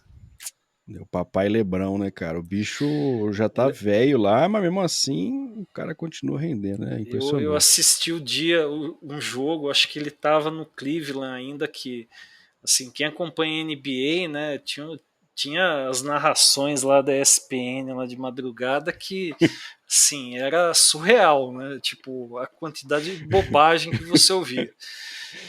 O papai Lebrão, né, cara? O bicho já tá Ele, velho lá, mas mesmo assim o cara continua rendendo, né? eu Impressionante. assisti um jogo, acho que ele estava no Cleveland ainda, que assim, quem acompanha a NBA, né, tinha as narrações lá da ESPN lá de madrugada que assim, era surreal, né? Tipo, a quantidade de bobagem que você ouvia.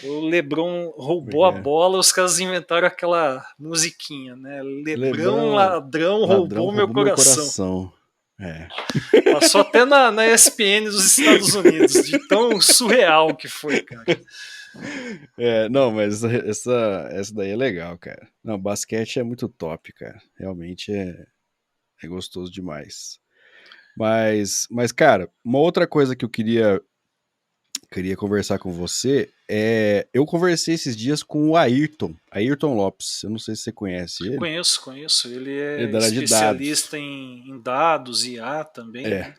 O LeBron roubou a É. bola, os caras inventaram aquela musiquinha, né? LeBron Lebrão, ladrão ladrão roubou meu roubou meu coração. coração. É. Passou até na ESPN dos Estados Unidos, de tão surreal que foi, cara. É, não, mas essa daí é legal, cara. Não, basquete é muito top, cara. Realmente é gostoso demais. Mas, cara, uma outra coisa que eu queria conversar com você é. Eu conversei esses dias com o Ayrton Lopes. Eu não sei se você conhece ele. Conheço. Ele Ele é é da área de dados. especialista em dados, IA também, É. né?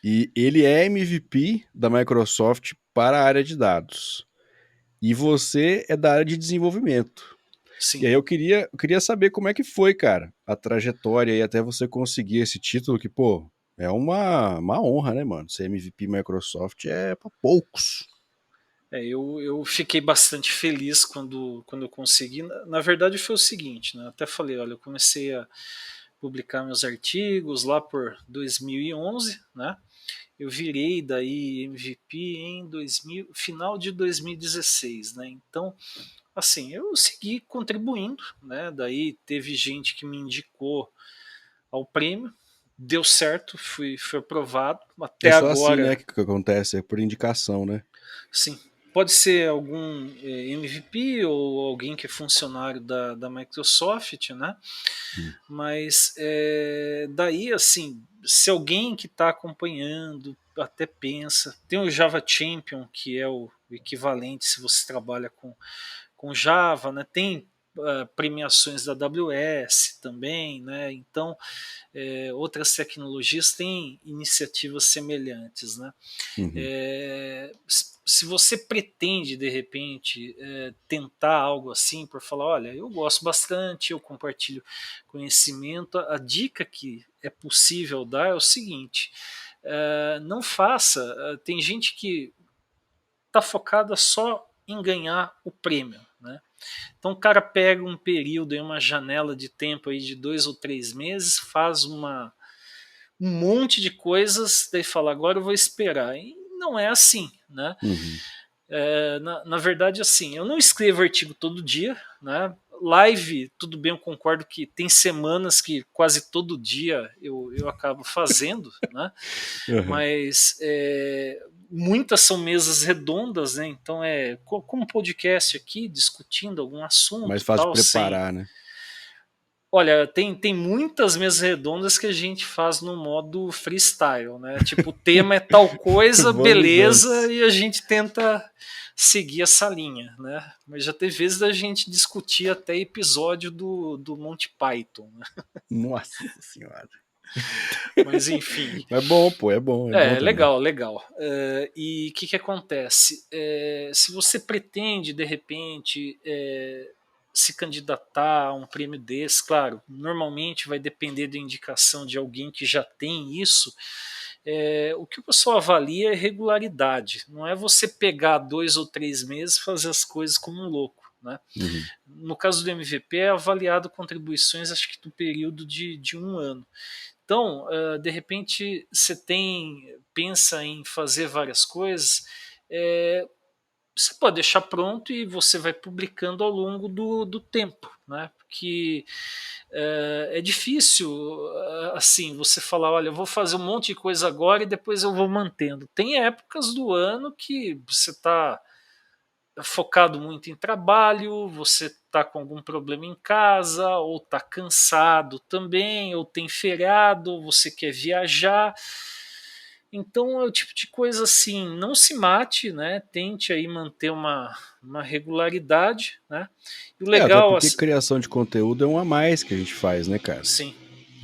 E ele é MVP da Microsoft para a área de dados. E você é da área de desenvolvimento. E Sim. aí eu queria saber como é que foi, cara, a trajetória aí até você conseguir esse título que, pô, é uma honra, né, mano? Ser MVP Microsoft é pra poucos. Eu fiquei bastante feliz quando eu consegui. Na verdade, foi o seguinte, né? Eu até falei, olha, eu comecei a publicar meus artigos lá por 2011, né? Eu virei daí MVP em final de 2016, né? Então, assim, eu segui contribuindo, né? Daí teve gente que me indicou ao prêmio, deu certo, fui aprovado. É Até só assim, né, agora, que acontece, é por indicação, né? sim. pode ser algum MVP ou alguém que é funcionário da Microsoft, né? Mas daí, assim, se alguém que está acompanhando até pensa, tem o Java Champion, que é o equivalente se você trabalha com Java, né? Tem premiações da AWS também, né? Então, outras tecnologias têm iniciativas semelhantes, né? Uhum. Se você pretende de repente tentar algo assim, por falar, olha, eu gosto bastante, eu compartilho conhecimento, a dica que é possível dar é o seguinte: não faça. Tem gente que está focada só em ganhar o prêmio, né? Então o cara pega um período, uma janela de tempo aí de 2 ou 3 meses, faz um monte de coisas, daí fala, agora eu vou esperar. E não é assim, né? Uhum. Na verdade, assim, eu não escrevo artigo todo dia, né? Live, tudo bem, eu concordo que tem semanas que quase todo dia eu acabo fazendo, né? Uhum. Mas muitas são mesas redondas, né? Então como podcast aqui, discutindo algum Mais assunto, fácil de tal, sem. preparar, né? Olha, tem muitas mesas redondas que a gente faz no modo freestyle, né? Tipo, o tema é tal coisa, Vamos beleza, nessa. e a gente tenta seguir essa linha, né? Mas já teve vezes da gente discutir até episódio do Monty Python, né? Nossa senhora. Mas enfim, É bom, pô, é bom também. legal, legal. E o que acontece? Se você pretende, de repente, se candidatar a um prêmio desse, claro, normalmente vai depender da indicação de alguém que já tem isso. O que o pessoal avalia é regularidade. Não é você pegar 2 ou 3 meses e fazer as coisas como um louco, né? Uhum. No caso do MVP é avaliado contribuições, acho que do período de um ano. Então, de repente, você pensa em fazer várias coisas, você pode deixar pronto e você vai publicando ao longo do tempo, né? Porque é difícil, assim, você falar, olha, eu vou fazer um monte de coisa agora e depois eu vou mantendo. Tem épocas do ano que você está focado muito em trabalho, você está com algum problema em casa, ou está cansado também, ou tem feriado, ou você quer viajar. Então é o tipo de coisa assim, não se mate, né? Tente aí manter uma regularidade, né? E o Até legal, porque assim, criação de conteúdo é um a mais que a gente faz, né, cara? sim,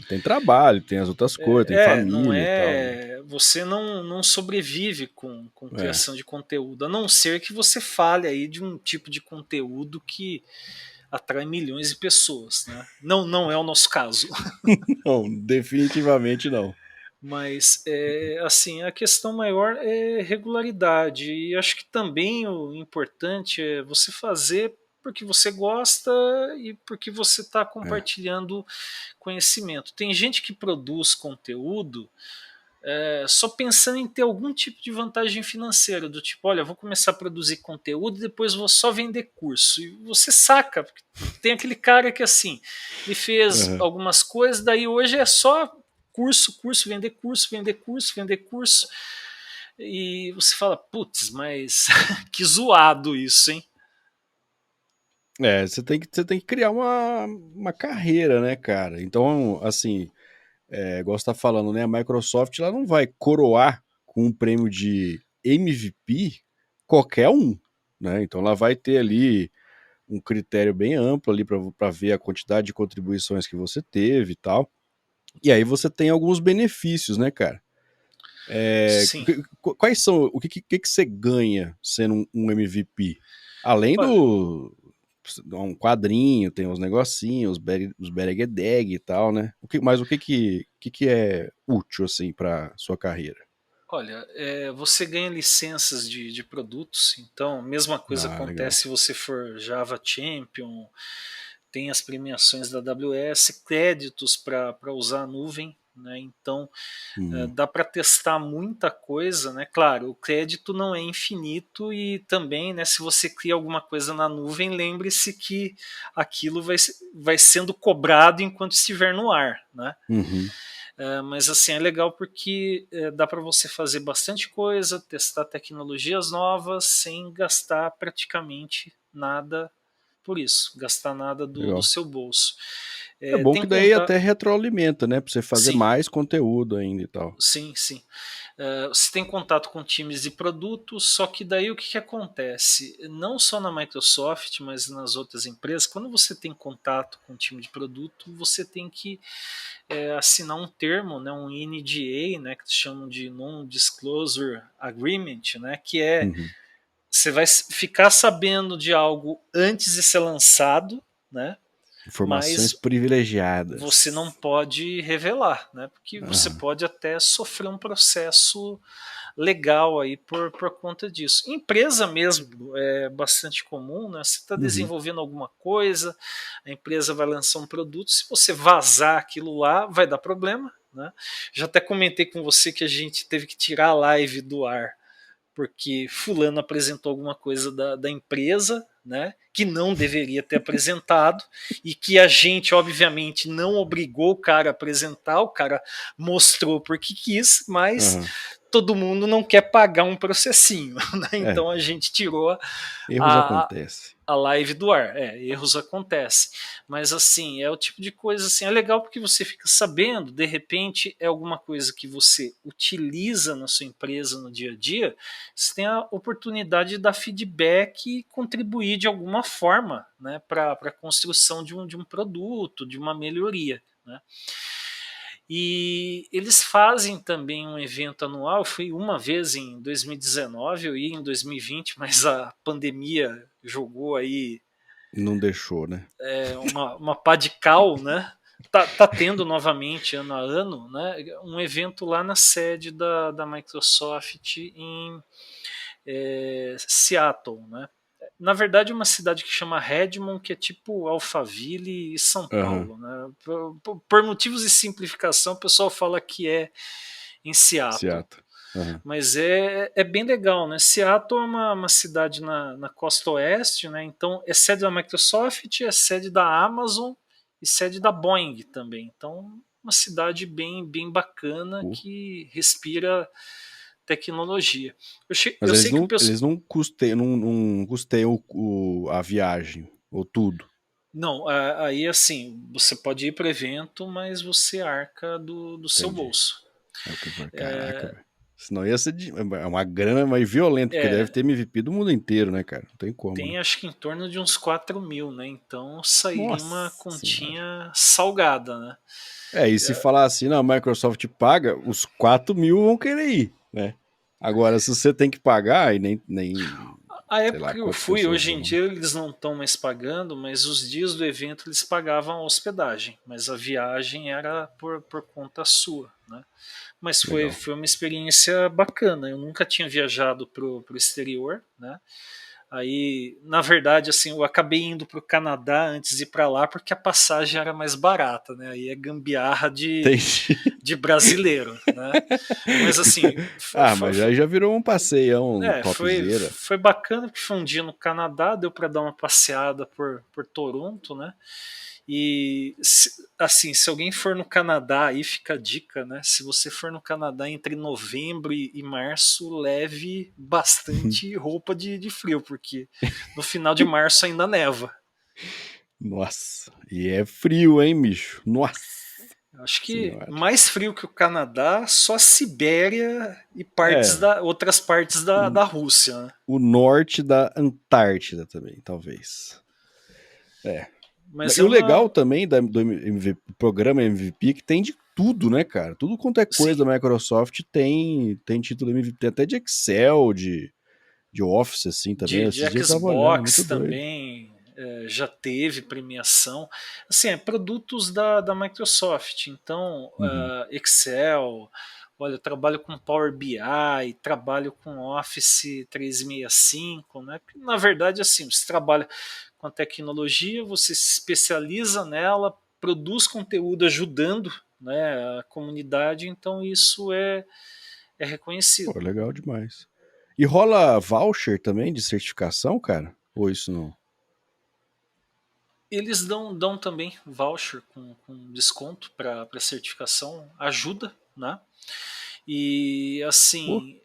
Tem trabalho, tem as outras coisas, tem não família e tal, né? é. Você não sobrevive com É. criação de conteúdo, a não ser que você fale aí de um tipo de conteúdo que atrai milhões de pessoas, né? Não é o nosso caso. Não, definitivamente não. Mas assim, a questão maior é regularidade. E acho que também o importante é você fazer porque você gosta e porque você está É. compartilhando conhecimento. Tem gente que produz conteúdo só pensando em ter algum tipo de vantagem financeira, do tipo, olha, vou começar a produzir conteúdo e depois vou só vender curso. E você saca, porque tem aquele cara que assim, ele fez Uhum. algumas coisas, daí hoje é só curso, curso, vender curso, vender curso, vender curso. E você fala, putz, mas que zoado isso, hein? É, você tem que criar uma carreira, né, cara? Então, assim, igual você tá falando, né? A Microsoft ela não vai coroar com um prêmio de MVP qualquer um, né? Então ela vai ter ali um critério bem amplo ali para ver a quantidade de contribuições que você teve e tal. E aí você tem alguns benefícios, né, cara? Sim. Quais são, o que você ganha sendo um MVP? Além Olha, do um quadrinho, tem uns negocinhos, os bereguedeg e tal, né? Mas o que é útil, assim, pra sua carreira? Olha, você ganha licenças de produtos, então mesma coisa Ah, legal. acontece se você for Java Champion, tem as premiações da AWS, créditos para usar a nuvem, né? Então Hum, dá para testar muita coisa, né? Claro, o crédito não é infinito e também, né, se você cria alguma coisa na nuvem, lembre-se que aquilo vai sendo cobrado enquanto estiver no ar, né? uhum. Mas assim, é legal porque dá para você fazer bastante coisa, testar tecnologias novas sem gastar praticamente nada por isso, gastar nada do Legal. seu bolso. É bom Tem que daí contar. até retroalimenta, né? Pra você fazer Sim, mais conteúdo ainda e tal. sim, sim. Você tem contato com times de produtos, só que daí o que, que acontece? Não só na Microsoft, mas nas outras empresas, quando você tem contato com um time de produto, você tem que assinar um termo, né, um NDA, né, que eles chamam de Non-Disclosure Agreement, né, que é Uhum. você vai ficar sabendo de algo antes de ser lançado, né, Informações mas você não privilegiadas. pode revelar, né, porque você Aham. pode até sofrer um processo legal aí por conta disso. Empresa mesmo é bastante comum, né? Você está Uhum. desenvolvendo alguma coisa, a empresa vai lançar um produto, se você vazar aquilo lá, vai dar problema, né? Já até comentei com você que a gente teve que tirar a live do ar porque fulano apresentou alguma coisa da empresa, né, que não deveria ter apresentado e que a gente obviamente não obrigou o cara a apresentar, o cara mostrou porque quis, mas Aham. todo mundo não quer pagar um processinho, né? É, Então a gente tirou erros a, acontecem. a live do ar. Erros acontecem. Mas assim, é o tipo de coisa assim, é legal porque você fica sabendo, de repente é alguma coisa que você utiliza na sua empresa no dia a dia, você tem a oportunidade de dar feedback e contribuir de alguma forma, né, para a construção de um produto, de uma melhoria, né? E eles fazem também um evento anual. Eu fui uma vez em 2019, eu ia em 2020, mas a pandemia jogou aí Não deixou, né? uma pá de cal, né? Tá tendo novamente ano a ano, né? Um evento lá na sede da Microsoft em Seattle, né? Na verdade, é uma cidade que chama Redmond, que é tipo Alphaville e São Aham. Paulo, né? Por motivos de simplificação, o pessoal fala que é em Seattle. Seattle. Aham. Mas é bem legal, né? Seattle é uma cidade na costa oeste, né? Então é sede da Microsoft, é sede da Amazon e sede da Boeing também. Então, uma cidade bem bacana Pô. que respira tecnologia. Mas Eu eles sei que o não, pessoal. eles não custeiam, não custeiam a viagem, ou tudo. Não, aí assim, você pode ir para o evento, mas você arca do seu Entendi. bolso. É o que eu falei, caraca, velho. Senão ia ser é uma grana mais violenta, porque deve É, ter MVP do mundo inteiro, né, cara? Não tem como, né? tem acho que em torno de uns 4.000, né? Então sairia uma Nossa senhora. continha salgada, né? É, e se falar assim, não, a Microsoft paga, os 4.000 vão querer ir, né? Agora, se você tem que pagar, e nem A sei época lá que eu quantas fui, pessoas hoje em vão. dia eles não estão mais pagando, mas os dias do evento eles pagavam a hospedagem, mas a viagem era por conta sua, né? Mas Legal. foi uma experiência bacana. Eu nunca tinha viajado pro exterior, né? Aí, na verdade, assim, eu acabei indo para o Canadá antes de ir para lá porque a passagem era mais barata, né? Aí é gambiarra Entendi. de brasileiro, né? Mas assim, Ah, mas aí já virou um passeião topzera. foi bacana porque foi um dia no Canadá, deu para dar uma passeada por Toronto, né? E assim, se alguém for no Canadá, aí fica a dica, né? Se você for no Canadá entre novembro e março, leve bastante roupa de frio, porque no final de março ainda neva. Nossa, e é frio, hein, bicho? Nossa Acho que senhora. mais frio que o Canadá, só a Sibéria e É, outras partes o, da Rússia, né? o norte da Antártida também, talvez. É. Mas E é o legal uma. também do programa MVP é que tem de tudo, né, cara? Tudo quanto é coisa Sim, da Microsoft tem título MVP, tem até de Excel, de Office, assim, também. de Esses dias eu tava olhando, muito Xbox doido. também já teve premiação. Assim, produtos da Microsoft. Então, Uhum. Excel, olha, eu trabalho com Power BI, trabalho com Office 365, né? Na verdade, assim, você trabalha com a tecnologia, você se especializa nela, produz conteúdo ajudando, né, a comunidade, então isso é Pô, reconhecido. legal demais. E rola voucher também de certificação, cara? Ou isso não? Eles dão também voucher com desconto para certificação, ajuda, né? E Pô, assim,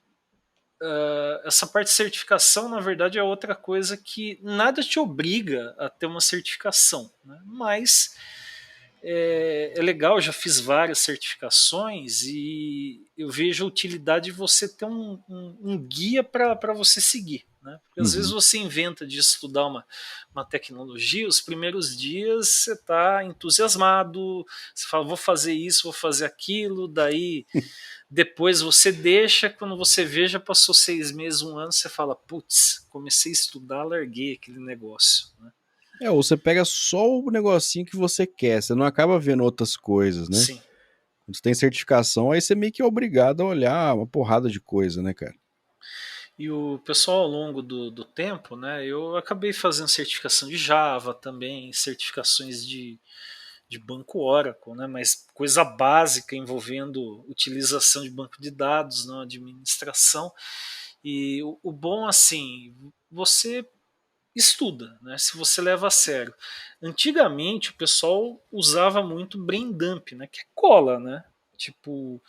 essa parte de certificação, na verdade, é outra coisa que nada te obriga a ter uma certificação, né? Mas é legal, eu já fiz várias certificações e eu vejo a utilidade de você ter um guia para você seguir. Né? Porque às vezes uhum. você inventa de estudar uma tecnologia, os primeiros dias você está entusiasmado, você fala, vou fazer isso, vou fazer aquilo, daí depois você deixa, quando você vê, já passou 6 meses, um ano, você fala, putz, comecei a estudar, larguei aquele negócio. Né? Ou você pega só o negocinho que você quer, você não acaba vendo outras coisas, né? Sim. Quando você tem certificação, aí você meio que é obrigado a olhar uma porrada de coisa, né, cara? E o pessoal, ao longo do tempo, né, eu acabei fazendo certificação de Java também, certificações de banco Oracle, né, mas coisa básica envolvendo utilização de banco de dados, não, administração. E o bom, assim, você estuda, né, se você leva a sério. Antigamente, o pessoal usava muito brain dump, né, que é cola, né? Tipo,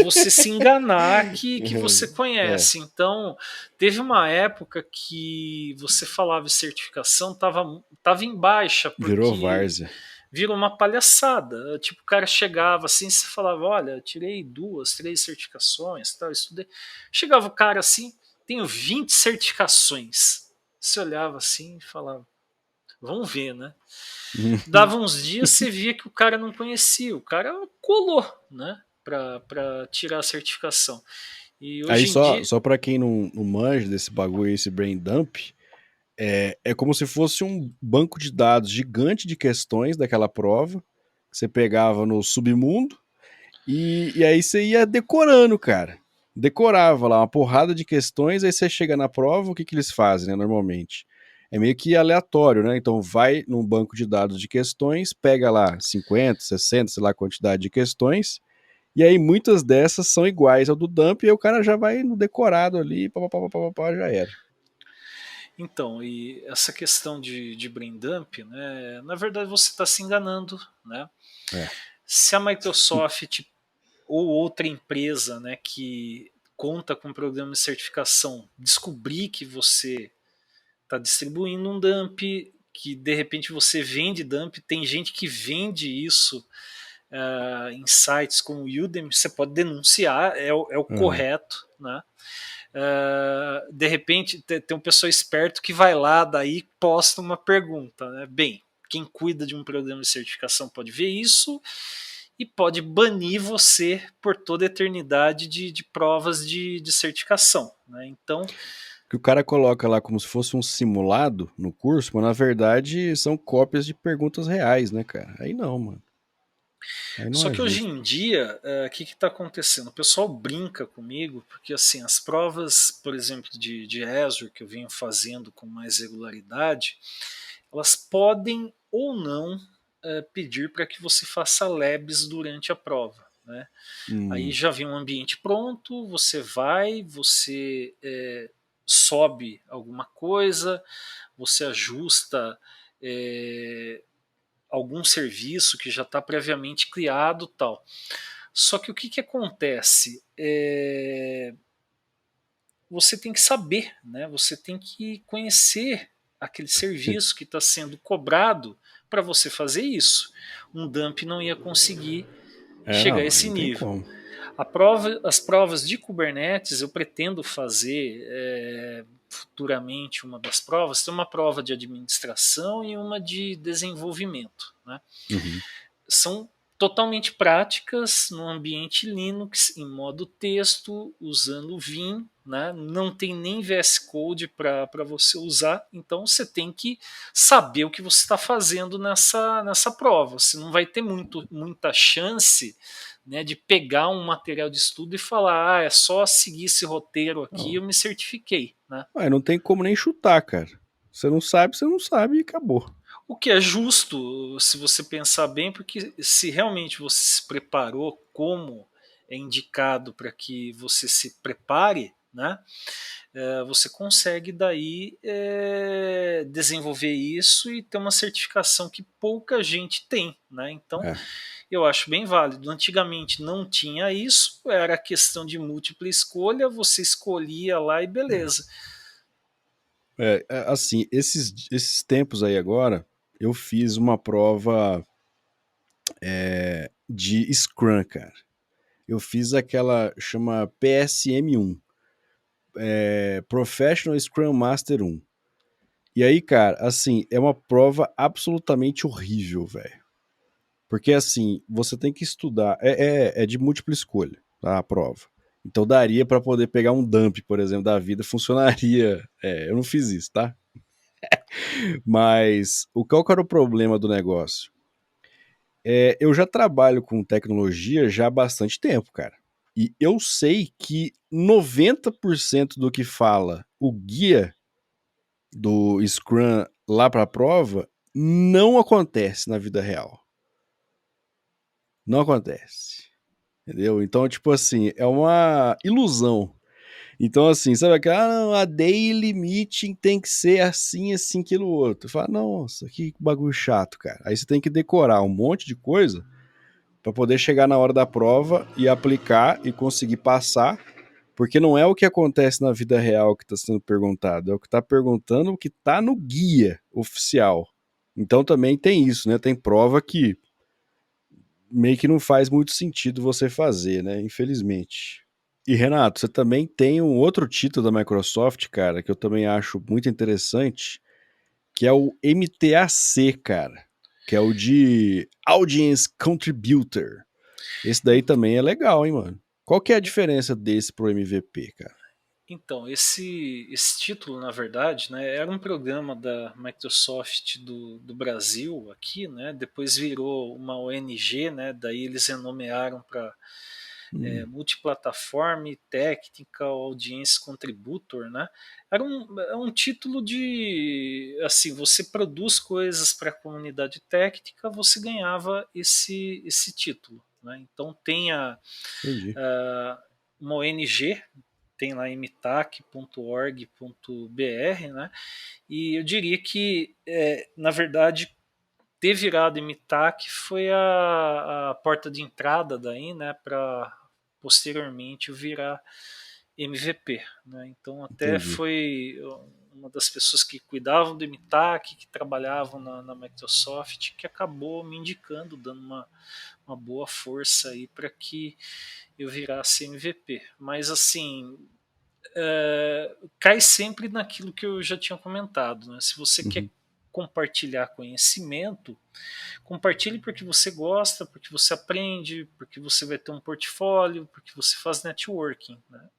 você se enganar que você É, conhece. Então, teve uma época que você falava em certificação, tava em baixa, virou porque várzea. virou uma palhaçada. Tipo, o cara chegava assim, você falava, olha, tirei 2, 3 certificações, tal, estudei. Chegava o cara assim, tenho 20 certificações. Você olhava assim e falava, vamos ver, né? Dava uns dias, você via que o cara não conhecia, o cara colou, né? Para tirar a certificação. E Aí hoje em só, dia, só pra quem não manja desse bagulho, esse brain dump, é como se fosse um banco de dados gigante de questões daquela prova, que você pegava no submundo, e aí você ia decorando, cara. Decorava lá uma porrada de questões, aí você chega na prova, o que, que eles fazem, né, normalmente? É meio que aleatório, né? Então vai num banco de dados de questões, pega lá 50, 60, sei lá a quantidade de questões, e aí muitas dessas são iguais ao do dump, e aí o cara já vai no decorado ali, pá, pá, pá, pá, pá, pá, já era. então, e essa questão de brain dump, né? Na verdade, você está se enganando, né? É. Se a Microsoft ou outra empresa, né, que conta com programa de certificação descobrir que você está distribuindo um dump, que de repente você vende dump, tem gente que vende isso em sites como o Udemy, você pode denunciar, é o Uhum. correto, né? De repente tem um pessoa esperto que vai lá, daí posta uma pergunta, né? Bem, quem cuida de um programa de certificação pode ver isso e pode banir você por toda a eternidade de provas de certificação, né? Então, Que o cara coloca lá como se fosse um simulado no curso, mas na verdade são cópias de perguntas reais, né, cara? Aí não, mano. Aí não só é que hoje justo. em dia, o que está acontecendo? O pessoal brinca comigo, porque assim, as provas, por exemplo, de Azure, que eu venho fazendo com mais regularidade, elas podem ou não pedir para que você faça labs durante a prova. Né? Aí Hum. já vem um ambiente pronto, você vai, você sobe alguma coisa, você ajusta é, algum serviço que já está previamente criado, tal. Só que o que acontece? Você tem que saber, né? Você tem que conhecer aquele serviço que está sendo cobrado para você fazer isso. Um dump não ia conseguir chegar a Não, aí esse não tem nível. como. As provas de Kubernetes eu pretendo fazer futuramente uma das provas. Tem uma prova de administração e uma de desenvolvimento. Né? Uhum. São totalmente práticas no ambiente Linux, em modo texto, usando o Vim, né? Não tem nem VS Code para você usar, então você tem que saber o que você está fazendo nessa prova. Você não vai ter muita chance, né, de pegar um material de estudo e falar, é só seguir esse roteiro aqui, Não. eu me certifiquei. Né? Não tem como nem chutar, cara. Você não sabe e acabou. O que é justo, se você pensar bem, porque se realmente você se preparou como é indicado para que você se prepare, né? Você consegue daí desenvolver isso e ter uma certificação que pouca gente tem, né? Então É, eu acho bem válido. Antigamente não tinha isso, era questão de múltipla escolha, você escolhia lá e beleza. assim, esses tempos aí agora, eu fiz uma prova de Scrum, cara. Eu fiz aquela, chama PSM1, Professional Scrum Master 1. E aí, cara, assim, é uma prova absolutamente horrível, velho. Porque, assim, você tem que estudar. É de múltipla escolha, tá? A prova. Então daria pra poder pegar um dump, por exemplo, da vida, funcionaria. Eu não fiz isso, tá? Mas qual que era o problema do negócio? Eu já trabalho com tecnologia já há bastante tempo, cara. E eu sei que 90% do que fala o guia do Scrum lá para a prova não acontece na vida real. Não acontece. Entendeu? Então, tipo assim, é uma ilusão. Então, assim, sabe aquela, não, a daily meeting tem que ser assim, assim, aquilo outro. Fala, nossa, que bagulho chato, cara. Aí você tem que decorar um monte de coisa para poder chegar na hora da prova e aplicar e conseguir passar, porque não é o que acontece na vida real que está sendo perguntado, é o que está perguntando o que está no guia oficial. Então também tem isso, né? Tem prova que meio que não faz muito sentido você fazer, né? Infelizmente. E Renato, você também tem um outro título da Microsoft, cara, que eu também acho muito interessante, que é o MTAC, cara, que é o de Audience Contributor. Esse daí também é legal, hein, mano? Qual que é a diferença desse pro MVP, cara? Então, esse título, na verdade, né, era um programa da Microsoft do Brasil aqui, né, depois virou uma ONG, né, daí eles renomearam para Multiplataforma Technical Audience Contributor, né? É um título de, assim, você produz coisas para a comunidade técnica, você ganhava esse título, né? Então tem Entendi. uma ONG, tem lá mtac.org.br, né? E eu diria que, na verdade, ter virado MTAC foi a porta de entrada daí, né, para posteriormente virar MVP, né? Então até Entendi. foi uma das pessoas que cuidavam do MTAC, que trabalhavam na Microsoft, que acabou me indicando, dando uma boa força aí para que eu virasse MVP. Mas assim, cai sempre naquilo que eu já tinha comentado, né? Se você quer Uhum. compartilhar conhecimento, compartilhe porque você gosta, porque você aprende, porque você vai ter um portfólio, porque você faz networking. Né?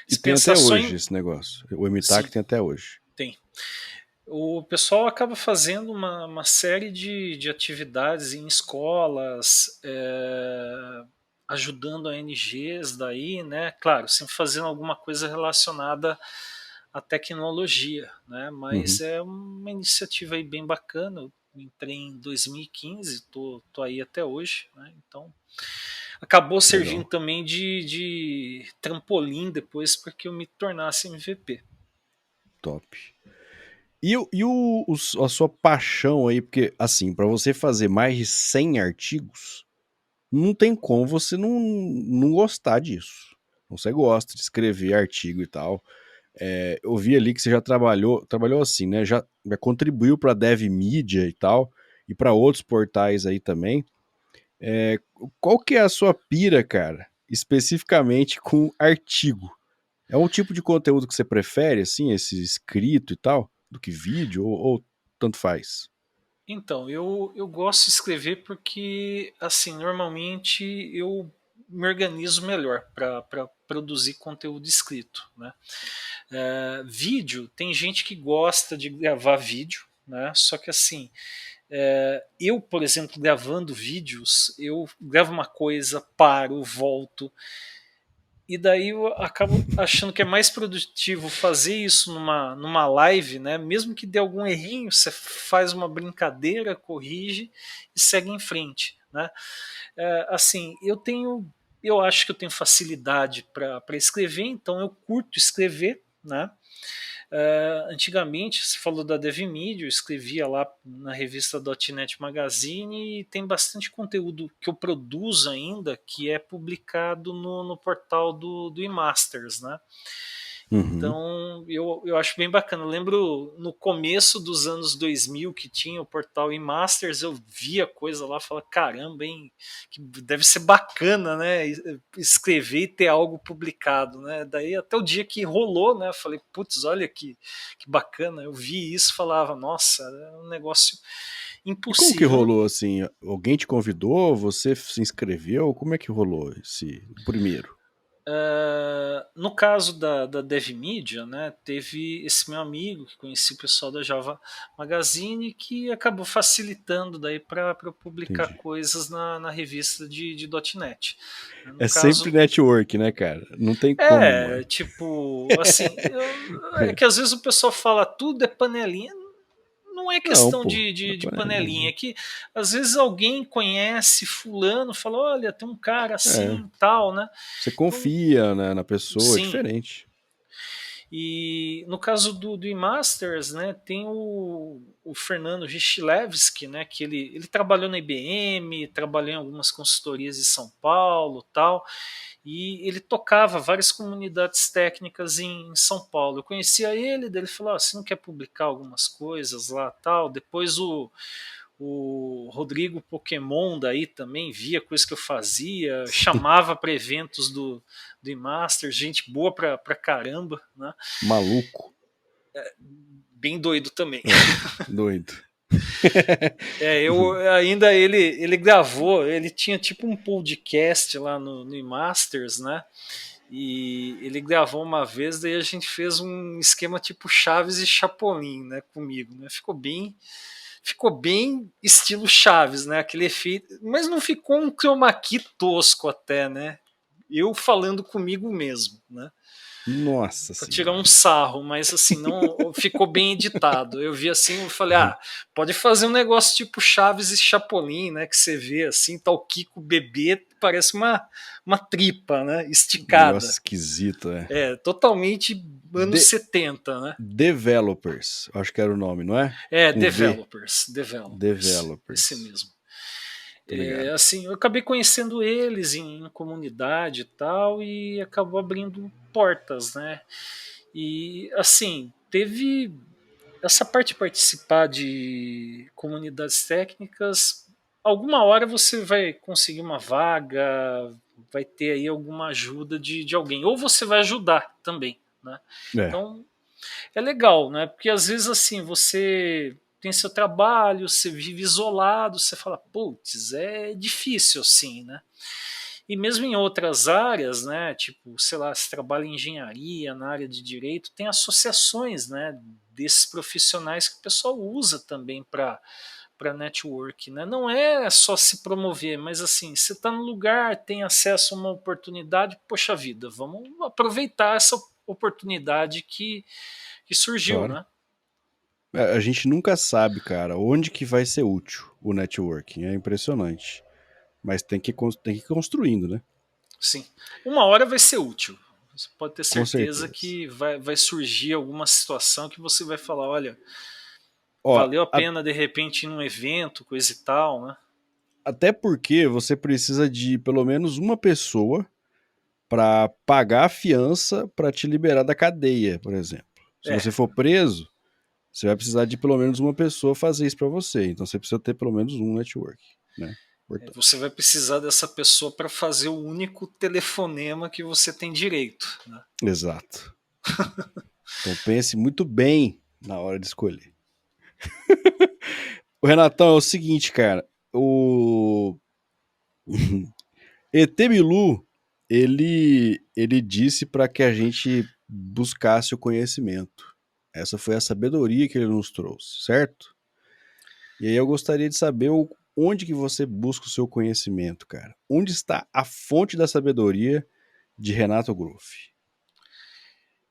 E Se tem pensar até só hoje em. esse negócio. O MTAC Sim, tem até hoje. tem. O pessoal acaba fazendo uma série de atividades em escolas, ajudando ONGs daí, né? Claro, sempre fazendo alguma coisa relacionada à tecnologia, né? Mas Uhum. é uma iniciativa aí bem bacana. Eu entrei em 2015, tô aí até hoje, né? Então acabou servindo Legal. também de trampolim depois para que eu me tornasse MVP. Top. A sua paixão aí, porque assim, para você fazer mais de 100 artigos, não tem como você não gostar disso. Você gosta de escrever artigo e tal. Eu vi ali que você já trabalhou assim, né? Já contribuiu para Dev Media e tal, e para outros portais aí também. É, qual que é a sua pira, cara, especificamente com artigo? É um tipo de conteúdo que você prefere, assim, esse escrito e tal, do que vídeo, ou tanto faz? Então, eu gosto de escrever porque, assim, normalmente eu me organizo melhor para produzir conteúdo escrito, né? Vídeo, tem gente que gosta de gravar vídeo, né? Só que assim, eu, por exemplo, gravando vídeos, eu gravo uma coisa, paro, volto, e daí eu acabo achando que é mais produtivo fazer isso numa live, né? Mesmo que dê algum errinho, você faz uma brincadeira, corrige e segue em frente, né? Assim, eu tenho eu acho que eu tenho facilidade para escrever, então eu curto escrever, né? Antigamente, você falou da DevMedia, eu escrevia lá na revista .NET Magazine e tem bastante conteúdo que eu produzo ainda que é publicado no portal do eMasters, né? Uhum. Então, eu acho bem bacana. Eu lembro no começo dos anos 2000 que tinha o portal eMasters, eu via coisa lá e falava, caramba, hein, que deve ser bacana, né, escrever e ter algo publicado, né? Daí até o dia que rolou, né, eu falei, putz, olha que bacana. Eu vi isso e falava, nossa, é um negócio E como que impossível. rolou assim? Alguém te convidou? Você se inscreveu? Como é que rolou esse o primeiro? No caso da DevMedia, né, teve esse meu amigo que conheci o pessoal da Java Magazine que acabou facilitando daí para eu publicar Entendi. coisas na revista de .NET. No É sempre caso, network, né, cara? Não tem como, mano. tipo, assim, é que às vezes o pessoal fala tudo é panelinha. Não é Não, questão pô. de panelinha, é que às vezes alguém conhece fulano, fala, olha, tem um cara É. assim, tal, né? Você Então, confia, né, na pessoa, é sim. diferente. E no caso do eMasters, né, tem o Fernando Richlewski, né, que ele trabalhou na IBM, trabalhou em algumas consultorias em São Paulo, tal, e ele tocava várias comunidades técnicas em São Paulo. Eu conhecia ele, daí ele falou: você não quer publicar algumas coisas lá, tal? Depois o Rodrigo Pokémon daí também via coisa que eu fazia, chamava para eventos do eMaster, gente boa pra caramba, né? Maluco. Bem doido também. É, doido. Eu ainda ele gravou, ele tinha tipo um podcast lá no eMasters, né? E ele gravou uma vez, daí a gente fez um esquema tipo Chaves e Chapolin, né, comigo, né? Ficou bem estilo Chaves, né? Aquele efeito, mas não ficou um chroma key tosco até, né? Eu falando comigo mesmo, né? Nossa Para tirar um senhora. sarro, mas assim, não ficou bem editado. Eu vi assim, eu falei, pode fazer um negócio tipo Chaves e Chapolin, né? Que você vê assim, tá o Kiko bebê, parece uma tripa, né? Negócio Esticada. esquisito, é. Totalmente anos De 70, né? Developers, acho que era o nome, não é? Com V. Developers, esse Developers. mesmo. Tô ligado. Assim, eu acabei conhecendo eles em comunidade e tal, e acabou abrindo portas, né? E assim, teve essa parte de participar de comunidades técnicas. Alguma hora você vai conseguir uma vaga, vai ter aí alguma ajuda de alguém, ou você vai ajudar também, né? É. Então é legal, né? Porque às vezes assim, você tem seu trabalho, você vive isolado, você fala, putz, é difícil assim, né? E mesmo em outras áreas, né, tipo, sei lá, se trabalha em engenharia, na área de direito, tem associações, né, desses profissionais que o pessoal usa também para network, né? Não é só se promover, mas assim, você está no lugar, tem acesso a uma oportunidade, poxa vida, vamos aproveitar essa oportunidade que surgiu, Claro. né? A gente nunca sabe, cara, onde que vai ser útil o networking. É impressionante. Mas tem que ir construindo, né? Sim. Uma hora vai ser útil. Você pode ter Com certeza certeza. que vai surgir alguma situação que você vai falar, olha, Ó, valeu a pena de repente ir num evento, coisa e tal, né? até porque você precisa de pelo menos uma pessoa para pagar a fiança para te liberar da cadeia, por exemplo. Se É, você for preso, você vai precisar de pelo menos uma pessoa fazer isso para você. Então você precisa ter pelo menos um network, né? você Importante. vai precisar dessa pessoa para fazer o único telefonema que você tem direito, né? Exato. Então pense muito bem na hora de escolher. O Renatão é o seguinte, cara. O ET Bilu, ele disse para que a gente buscasse o conhecimento. Essa foi a sabedoria que ele nos trouxe, certo? E aí eu gostaria de saber onde que você busca o seu conhecimento, cara. Onde está a fonte da sabedoria de Renato Groff?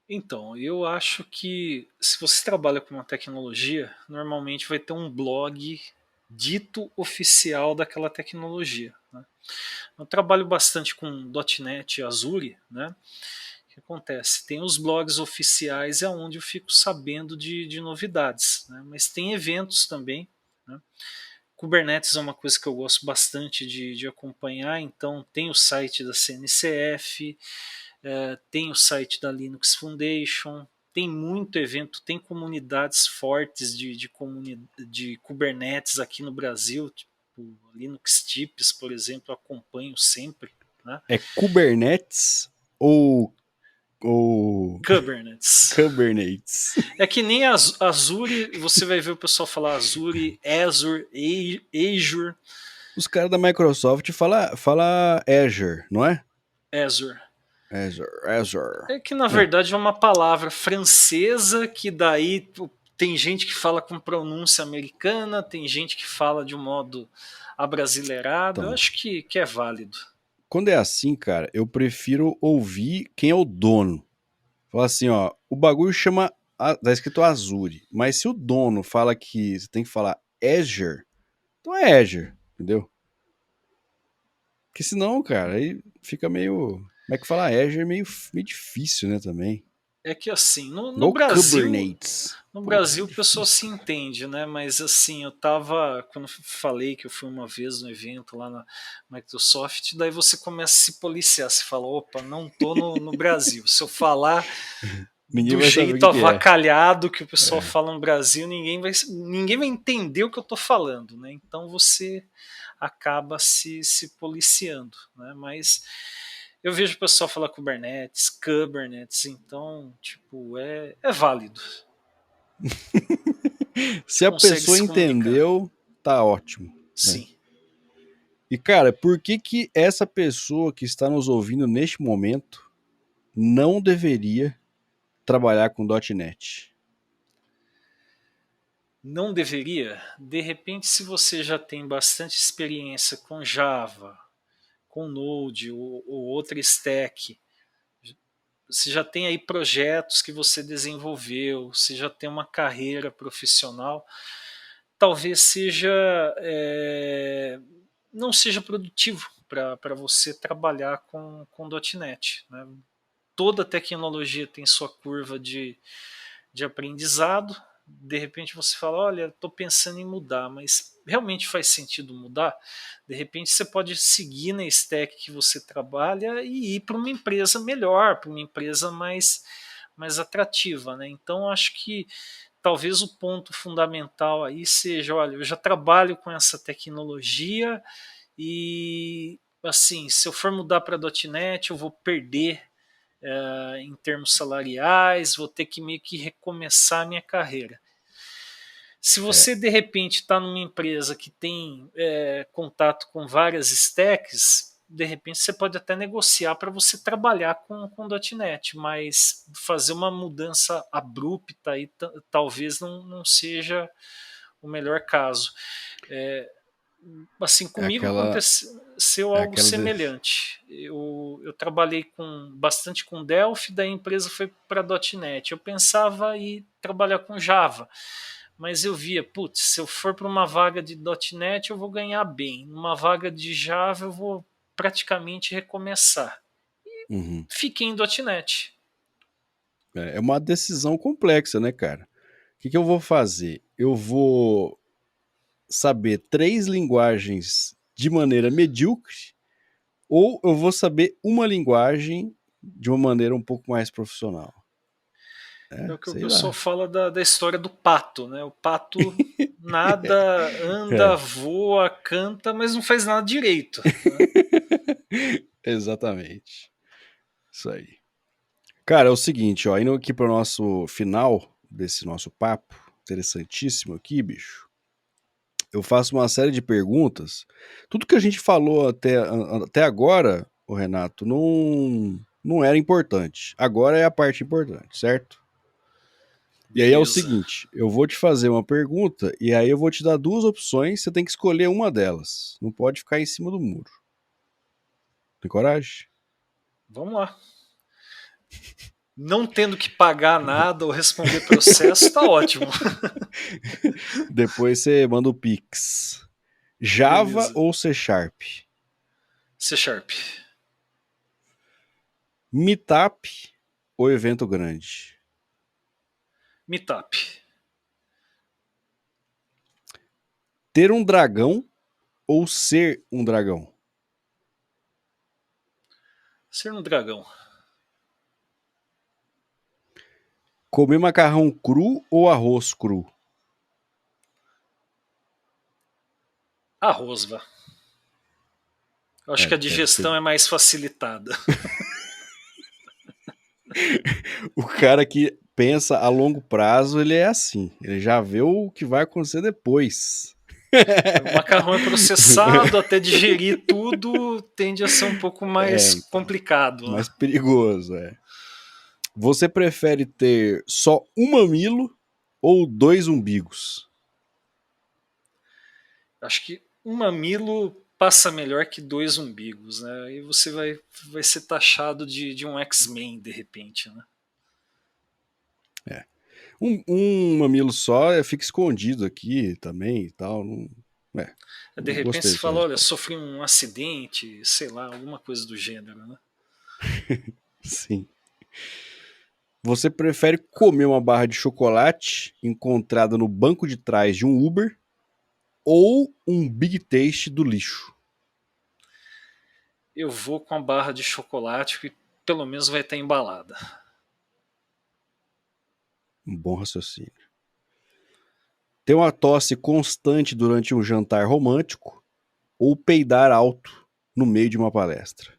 Então, eu acho que se você trabalha com uma tecnologia, normalmente vai ter um blog dito oficial daquela tecnologia, né? Eu trabalho bastante com .NET e Azure, né? O que acontece? Tem os blogs oficiais, é onde eu fico sabendo de novidades, né? Mas tem eventos também, né? Kubernetes é uma coisa que eu gosto bastante de acompanhar, então tem o site da CNCF, tem o site da Linux Foundation, tem muito evento, tem comunidades fortes de Kubernetes aqui no Brasil, tipo Linux Tips, por exemplo, acompanho sempre, né? É Kubernetes ou Kubernetes. Kubernetes? É que nem Azure, você vai ver o pessoal falar Azure, Azure, Os caras da Microsoft fala Azure, não é? Azure. Azure. É que na É, verdade é uma palavra francesa que daí tem gente que fala com pronúncia americana, tem gente que fala de um modo abrasileirado. Eu então, acho que é válido. quando é assim, cara, eu prefiro ouvir quem é o dono. Fala assim, ó, o bagulho chama, tá escrito Azure, mas se o dono fala que você tem que falar Azure, então é Azure, entendeu? Porque senão, cara, aí fica meio, como é que fala Azure é meio difícil, né, também. É que assim, no Igual Brasil, Kubernetes. no Porra, é Brasil o pessoal se difícil. entende, né? Mas assim, eu tava, quando eu falei que eu fui uma vez no evento lá na Microsoft, daí você começa a se policiar, você fala, opa, não tô no Brasil. Se eu falar Ninguém do vai saber o jeito que que é. avacalhado que o pessoal É. fala no Brasil, ninguém vai entender o que eu estou falando, né? Então você acaba se policiando, né? Mas eu vejo o pessoal falar Kubernetes, então, tipo, é válido. Se a Consegue pessoa se comunicar. entendeu, tá ótimo, né? Sim. E cara, por que que essa pessoa que está nos ouvindo neste momento não deveria trabalhar com .NET? Não deveria? De repente, se você já tem bastante experiência com Java, com Node ou outra stack, você já tem aí projetos que você desenvolveu, você já tem uma carreira profissional, talvez não seja produtivo para você trabalhar com .NET. Né? Toda tecnologia tem sua curva de aprendizado. De repente você fala, olha, estou pensando em mudar, mas realmente faz sentido mudar? De repente você pode seguir na stack que você trabalha e ir para uma empresa melhor, para uma empresa mais atrativa. Né? Então acho que talvez o ponto fundamental aí seja, olha, eu já trabalho com essa tecnologia e assim, se eu for mudar para .NET, eu vou perder em termos salariais, vou ter que meio que recomeçar a minha carreira. Se É, você de repente está numa empresa que tem contato com várias stacks, de repente você pode até negociar para você trabalhar com .NET, mas fazer uma mudança abrupta aí talvez não seja o melhor caso. Assim, é comigo aquela, aconteceu é algo aquela, semelhante. Eu trabalhei bastante com Delphi, daí a empresa foi para .NET. Eu pensava em trabalhar com Java, mas eu via, putz, se eu for para uma vaga de .NET eu vou ganhar bem, numa vaga de Java eu vou praticamente recomeçar. Uhum. Fiquei em .NET. É uma decisão complexa, né, cara? O que que eu vou fazer? Eu vou saber três linguagens de maneira medíocre ou eu vou saber uma linguagem de uma maneira um pouco mais profissional? É É, o que o sei pessoal lá. fala da história do pato, né? O pato nada, anda, É, voa, canta, mas não faz nada direito. Né? exatamente. Isso aí. Cara, é o seguinte, ó, indo aqui para o nosso final desse nosso papo, interessantíssimo aqui, bicho. Eu faço uma série de perguntas. Tudo que a gente falou até agora, o Renato, não era importante. Agora é a parte importante, certo? E aí é o Beleza. seguinte, eu vou te fazer uma pergunta e aí eu vou te dar duas opções, você tem que escolher uma delas. Não pode ficar em cima do muro. Tem coragem? Vamos lá. Não tendo que pagar nada ou responder processo, tá ótimo. Depois você manda o Pix. Java Beleza. ou C Sharp? C Sharp. Meetup ou evento grande? Meetup. Ter um dragão ou ser um dragão? Ser um dragão. Comer macarrão cru ou arroz cru? Arroz, vá. Eu acho que a Deve ser. digestão é mais facilitada. O cara que pensa a longo prazo, ele é assim. Ele já vê o que vai acontecer depois. O macarrão é processado, até digerir tudo tende a ser um pouco mais Então. complicado, né? Mais perigoso, é. Você prefere ter só um mamilo ou dois umbigos? Acho que um mamilo passa melhor que dois umbigos, né? Aí você vai ser taxado de um X-Men de repente, né? É. Um mamilo só fica escondido aqui também e tal. Não, De não repente gostei você da sua fala, olha, resposta. sofri um acidente, sei lá, alguma coisa do gênero, né? Sim. Você prefere comer uma barra de chocolate encontrada no banco de trás de um Uber ou um Big Taste do lixo? Eu vou com a barra de chocolate que pelo menos vai estar embalada. Um bom raciocínio. Ter uma tosse constante durante um jantar romântico ou peidar alto no meio de uma palestra?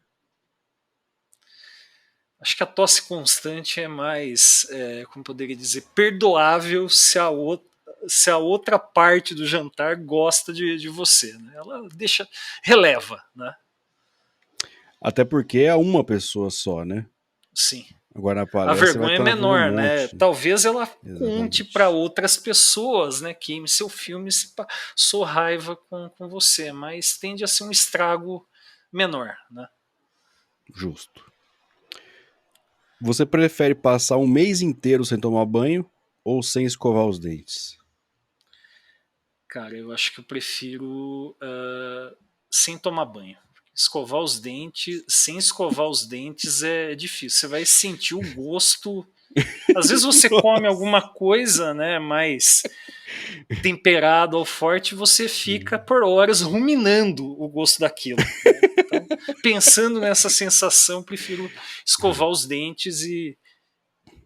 Acho que a tosse constante é mais, como poderia dizer, perdoável se a outra parte do jantar gosta de você. Né? Ela deixa, releva, né? Até porque é uma pessoa só, né? Sim. Agora na A palestra você vai vergonha é estar vendo um menor, né? monte. Talvez ela conte para Exatamente. outras pessoas, né? Queime seu filme se passou raiva com você, mas tende a ser um estrago menor, né? Justo. Você prefere passar um mês inteiro sem tomar banho ou sem escovar os dentes? Cara, eu acho que eu prefiro sem tomar banho. Escovar os dentes, sem escovar os dentes é difícil. Você vai sentir o gosto. Às vezes você come alguma coisa, né, mais temperado ou forte, você fica por horas ruminando o gosto daquilo. Né? Então, pensando nessa sensação, prefiro escovar os dentes e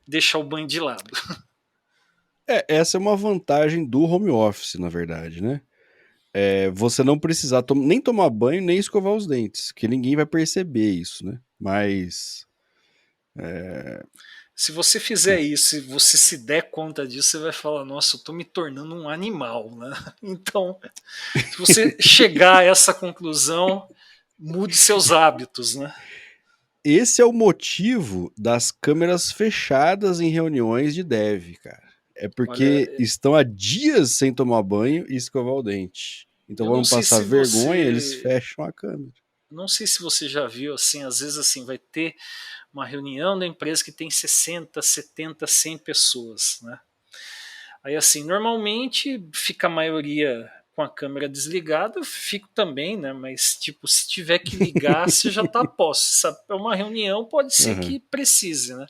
deixar o banho de lado. Essa é uma vantagem do home office, na verdade, né? Você não precisar nem tomar banho, nem escovar os dentes, que ninguém vai perceber isso, né? Mas. Se você fizer isso, se você se der conta disso, você vai falar: nossa, eu tô me tornando um animal, né? Então, se você chegar a essa conclusão, mude seus hábitos, né? Esse é o motivo das câmeras fechadas em reuniões de dev, cara. É Olha, porque estão há dias sem tomar banho e escovar o dente. Então, eu não vamos sei passar se vergonha, eles você, fecham a câmera. não sei se você já viu assim, às vezes assim vai ter uma reunião da empresa que tem 60, 70, 100 pessoas, né? Aí assim, normalmente fica a maioria com a câmera desligada, eu fico também, né? Mas tipo, se tiver que ligar, você já tá a posse. É uma reunião, pode ser Uhum. que precise, né?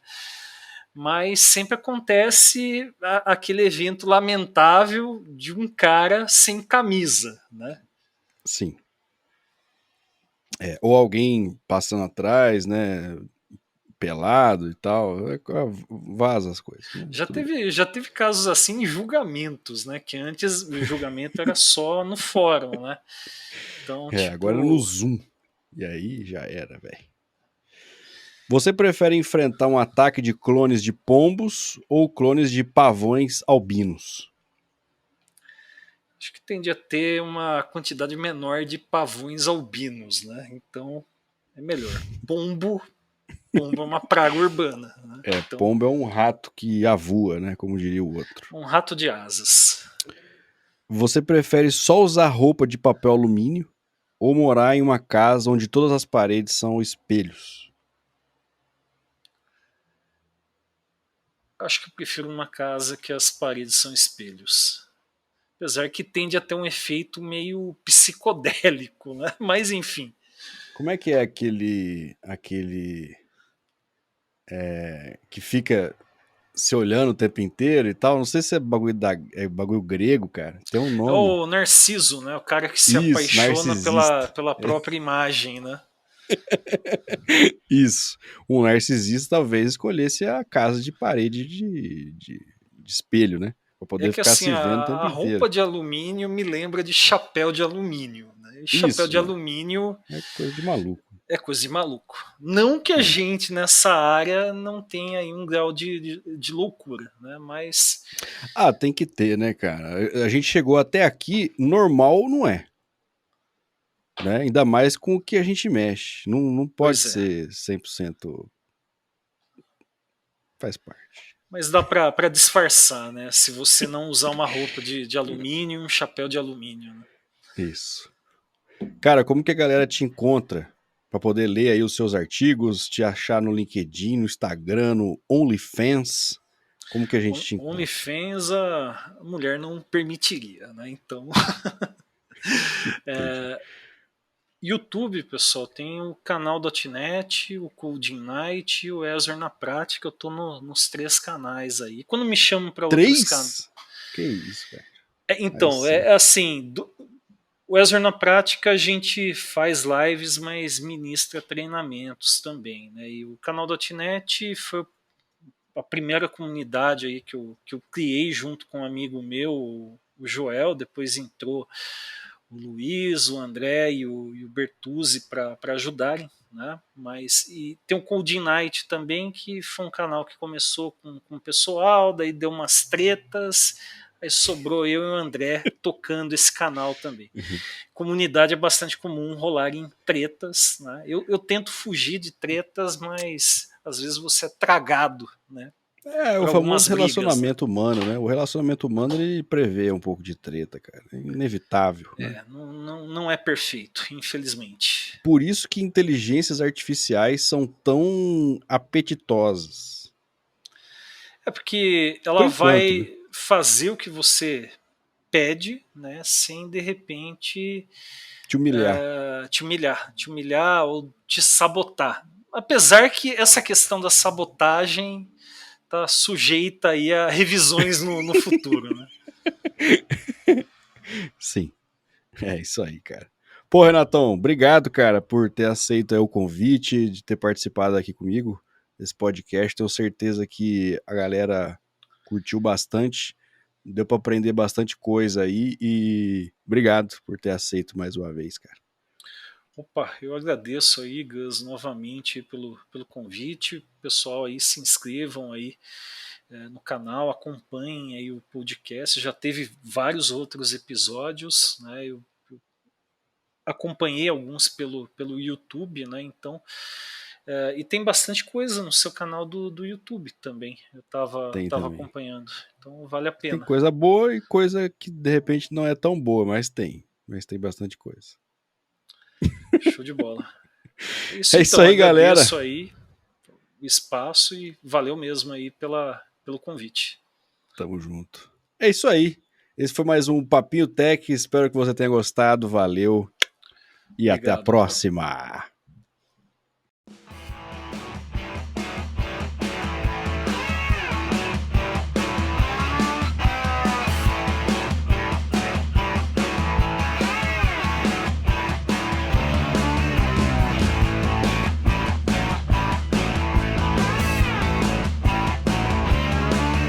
Mas sempre acontece aquele evento lamentável de um cara sem camisa, né? Sim. Ou alguém passando atrás, né? Pelado e tal. Vaza as coisas, né? Tudo bem. Já teve casos assim em julgamentos, né? Que antes o julgamento era só no fórum, né? Então, Agora no tipo, Zoom. E aí já era, velho. Você prefere enfrentar um ataque de clones de pombos ou clones de pavões albinos? acho que tende a ter uma quantidade menor de pavões albinos, né? Então é melhor. Pombo é uma praga urbana, né? Então, Pombo é um rato que avua, né? Como diria o outro. um rato de asas. Você prefere só usar roupa de papel alumínio ou morar em uma casa onde todas as paredes são espelhos? Acho que eu prefiro uma casa que as paredes são espelhos. Apesar que tende a ter um efeito meio psicodélico, né? Mas enfim. Como é que é que fica se olhando o tempo inteiro e tal? Não sei se é bagulho grego, cara. Tem um É nome. o Narciso, né? O cara que se Isso, apaixona narcisista. pela própria imagem, né? Isso. Um narcisista talvez escolhesse a casa de parede de espelho, né? Pra É poder que ficar assim, se vendo o tempo a inteiro. roupa de alumínio me lembra de chapéu de alumínio. Né? E chapéu Isso, de mano. alumínio É coisa de maluco. é coisa de maluco. Não que a É. gente nessa área não tenha aí um grau de loucura, né? Mas, Ah, tem que ter, né, cara? A gente chegou até aqui, normal não é, né? Ainda mais com o que a gente mexe. Não pode pois é. ser 100%. Faz parte. Mas dá para disfarçar, né? Se você não usar uma roupa de alumínio, um chapéu de alumínio. Né? Isso. Cara, como que a galera te encontra para poder ler aí os seus artigos, te achar no LinkedIn, no Instagram, no OnlyFans? Como que a gente te encontra? OnlyFans a mulher não permitiria, né? Então, Entendi. YouTube, pessoal, tem o canal .NET, o Coding Night e o Azure na prática. Eu tô nos 3 canais aí. Quando me chamam para outros canais. 3? Que isso, cara. Aí Então, sim. é assim, o Azure na prática a gente faz lives, mas ministra treinamentos também. Né? E o canal .NET foi a primeira comunidade aí que eu criei junto com um amigo meu, o Joel, depois entrou o Luiz, o André e o Bertuzzi para ajudarem, né? Mas e tem o Coding Night também, que foi um canal que começou com o pessoal, daí deu umas tretas, aí sobrou eu e o André tocando esse canal também. Uhum. Comunidade é bastante comum rolarem tretas, né? Eu tento fugir de tretas, mas às vezes você é tragado, né? É o Por famoso algumas brigas, né? relacionamento humano, né? O relacionamento humano ele prevê um pouco de treta, cara. É inevitável, né? Não é perfeito, infelizmente. Por isso que inteligências artificiais são tão apetitosas. É porque Por ela enquanto, né? vai fazer o que você pede, né, sem de repente Te humilhar. te humilhar ou te sabotar. Apesar que essa questão da sabotagem está sujeita aí a revisões no futuro, né? Sim, é isso aí, cara. Pô, Renatão, obrigado, cara, por ter aceito aí o convite, de ter participado aqui comigo desse podcast. Tenho certeza que a galera curtiu bastante, deu para aprender bastante coisa aí e obrigado por ter aceito mais uma vez, cara. Opa, eu agradeço aí, Gus, novamente pelo convite. Pessoal aí, se inscrevam aí no canal, acompanhem aí o podcast. Já teve vários outros episódios, né? Eu acompanhei alguns pelo YouTube, né? Então, e tem bastante coisa no seu canal do YouTube também. Eu Tem tava também. acompanhando. Então vale a Tem pena. coisa boa e coisa que de repente não é tão boa, mas tem. Mas tem bastante coisa. Show de bola. É isso É isso então, aí, galera. agradeço aí o espaço e valeu mesmo aí pelo convite. Tamo junto. É isso aí. Esse foi mais um Papinho Tech. Espero que você tenha gostado. Valeu e até a Obrigado. próxima.